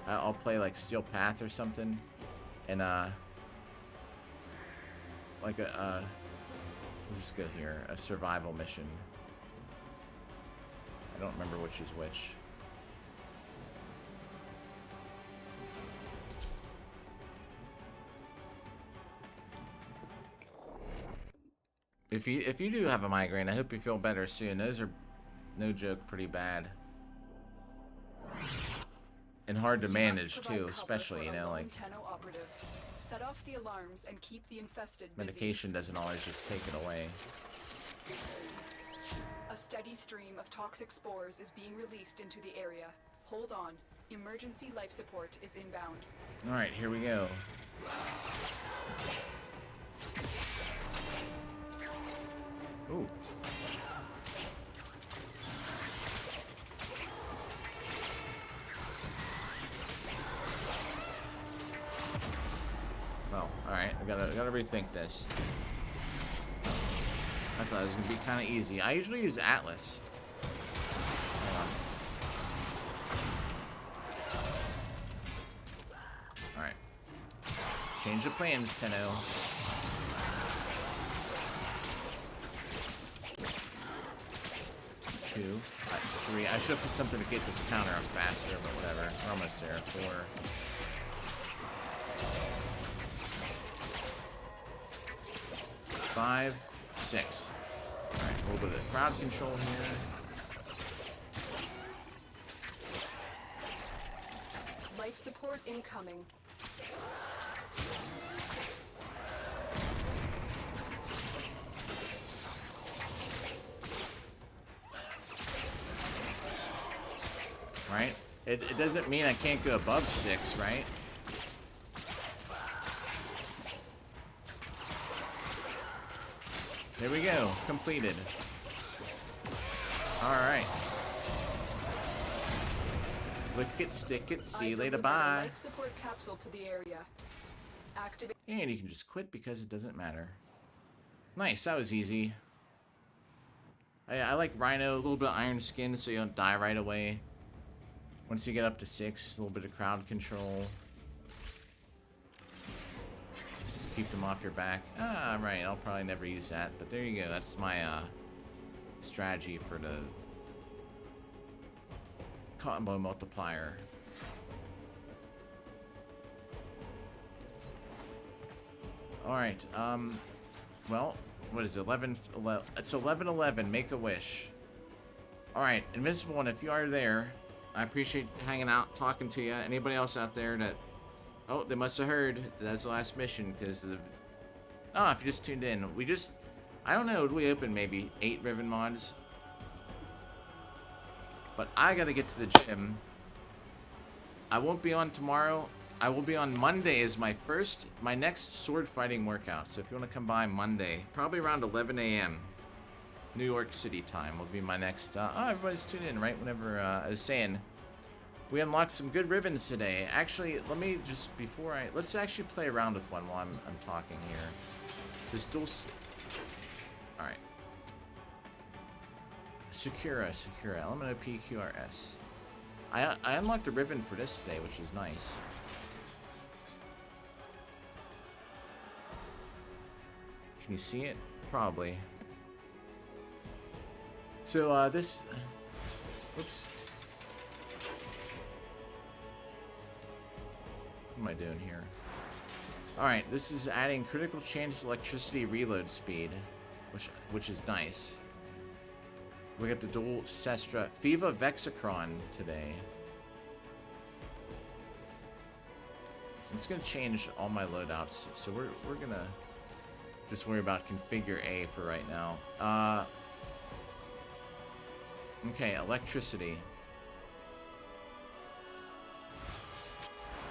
I'll play like Steel Path or something. And like a let's just go here. A survival mission. I don't remember which is which. If you do have a migraine, I hope you feel better soon. Those are, no joke, pretty bad. And hard to manage too, especially, you know, like set off the alarms and keep the infested busy. Medication doesn't always just take it away. A steady stream of toxic spores is being released into the area. Hold on. Emergency life support is inbound. Alright, here we go. Ooh. Well, alright, I gotta rethink this. I thought it was gonna be kinda easy. I usually use Atlas. Alright. Change the plans, Tenno. Two, 3. I should have put something to get this counter up faster, but whatever. We're almost there. 4. 5, 6. Alright, a little bit of crowd control here. Life support incoming. Right? It doesn't mean I can't go above 6, right? There we go. Completed. Alright. Lick it, stick it, see you later, bye. Life support capsule to the area. Activate. And you can just quit because it doesn't matter. Nice, that was easy. I like Rhino, a little bit of Iron Skin so you don't die right away. Once you get up to 6, a little bit of crowd control. Keep them off your back. Ah, right, I'll probably never use that, but there you go. That's my strategy for the combo multiplier. Alright, well, what is it? 11, it's 11-11, make a wish. Alright, Invincible One, if you are there, I appreciate hanging out, talking to you. Anybody else out there that... Oh, they must have heard. That's the last mission, because of... Oh, if you just tuned in. We just... I don't know, we opened maybe 8 Riven mods. But I gotta get to the gym. I won't be on tomorrow. I will be on Monday as my next sword fighting workout. So if you want to come by Monday, probably around 11 a.m. New York City time will be my next... oh, everybody's tuned in, right? Whenever I was saying... We unlocked some good Rivens today. Actually, let me just, let's actually play around with one while I'm talking here. This dual... Alright. Sakura, Element PQRS. I unlocked a Riven for this today, which is nice. Can you see it? Probably. So, this... Whoops. What am I doing here? Alright, this is adding critical change to electricity reload speed, which is nice. We got the dual Sestra Fiva Vexicron today. It's gonna change all my loadouts, so we're gonna just worry about configure A for right now. Okay, electricity.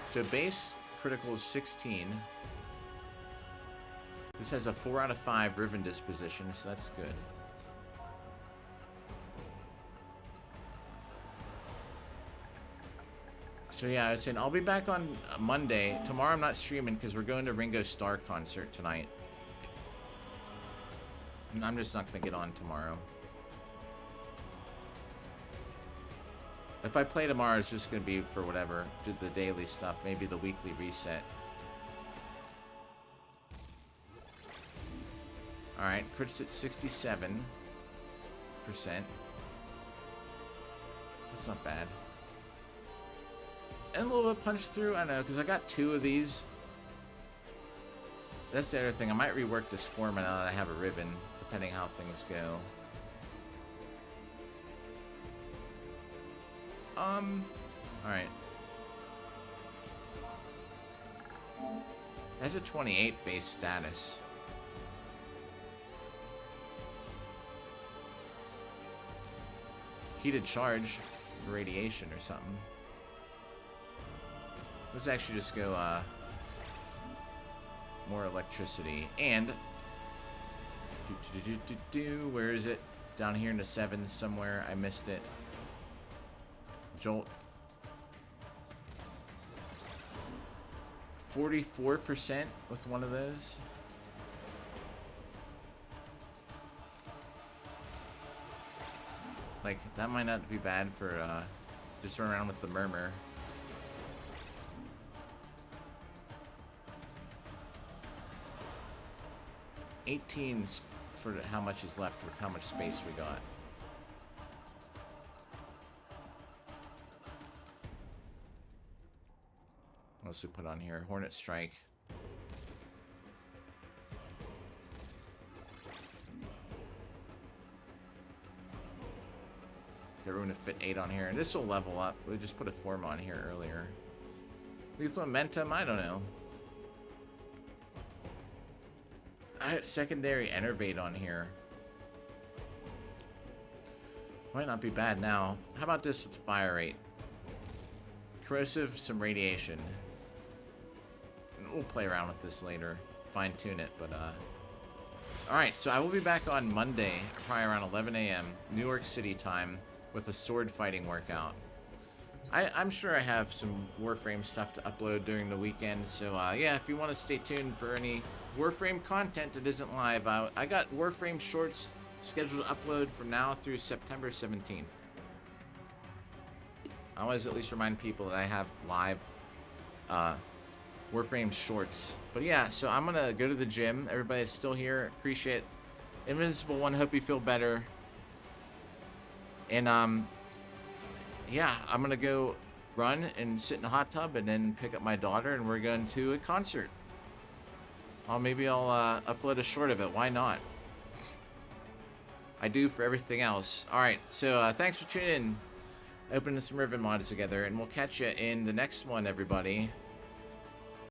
So base critical is 16. This has a 4 out of 5 Riven disposition, so that's good. So yeah, I was saying I'll be back on Monday. Tomorrow I'm not streaming because we're going to Ringo Starr concert tonight. And I'm just not going to get on tomorrow. If I play tomorrow, it's just going to be for whatever. Do the daily stuff. Maybe the weekly reset. Alright, crits at 67%. That's not bad. And a little bit punch through, I don't know, because I got 2 of these. That's the other thing. I might rework this format now that I have a Riven, depending how things go. Alright. That's a 28 base status. Heated charge, radiation or something. Let's actually just go, more electricity. And, where is it? Down here in the 7s somewhere. I missed it. Jolt. 44% with one of those. Like, that might not be bad for, just run around with the murmur. 18 for how much is left with how much space we got. What else we put on here? Hornet Strike. Get room to fit 8 on here. And this will level up. We just put a form on here earlier. Lethal Momentum? I don't know. I had secondary Enervate on here. Might not be bad now. How about this with Fire Rate? Corrosive, some radiation. We'll play around with this later. Fine tune it, but alright, so I will be back on Monday, probably around 11 a.m. New York City time, with a sword fighting workout. I'm sure I have some Warframe stuff to upload during the weekend, so yeah, if you want to stay tuned for any Warframe content that isn't live, I got Warframe shorts scheduled to upload from now through September 17th. I always at least remind people that I have live Warframe shorts. But yeah, so I'm gonna go to the gym. Everybody's still here. Appreciate it. Invincible One, hope you feel better. And yeah, I'm gonna go run and sit in a hot tub and then pick up my daughter and we're going to a concert. Maybe I'll upload a short of it. Why not? I do for everything else. Alright, so thanks for tuning in. Opening some Riven mods together, and we'll catch you in the next one, everybody.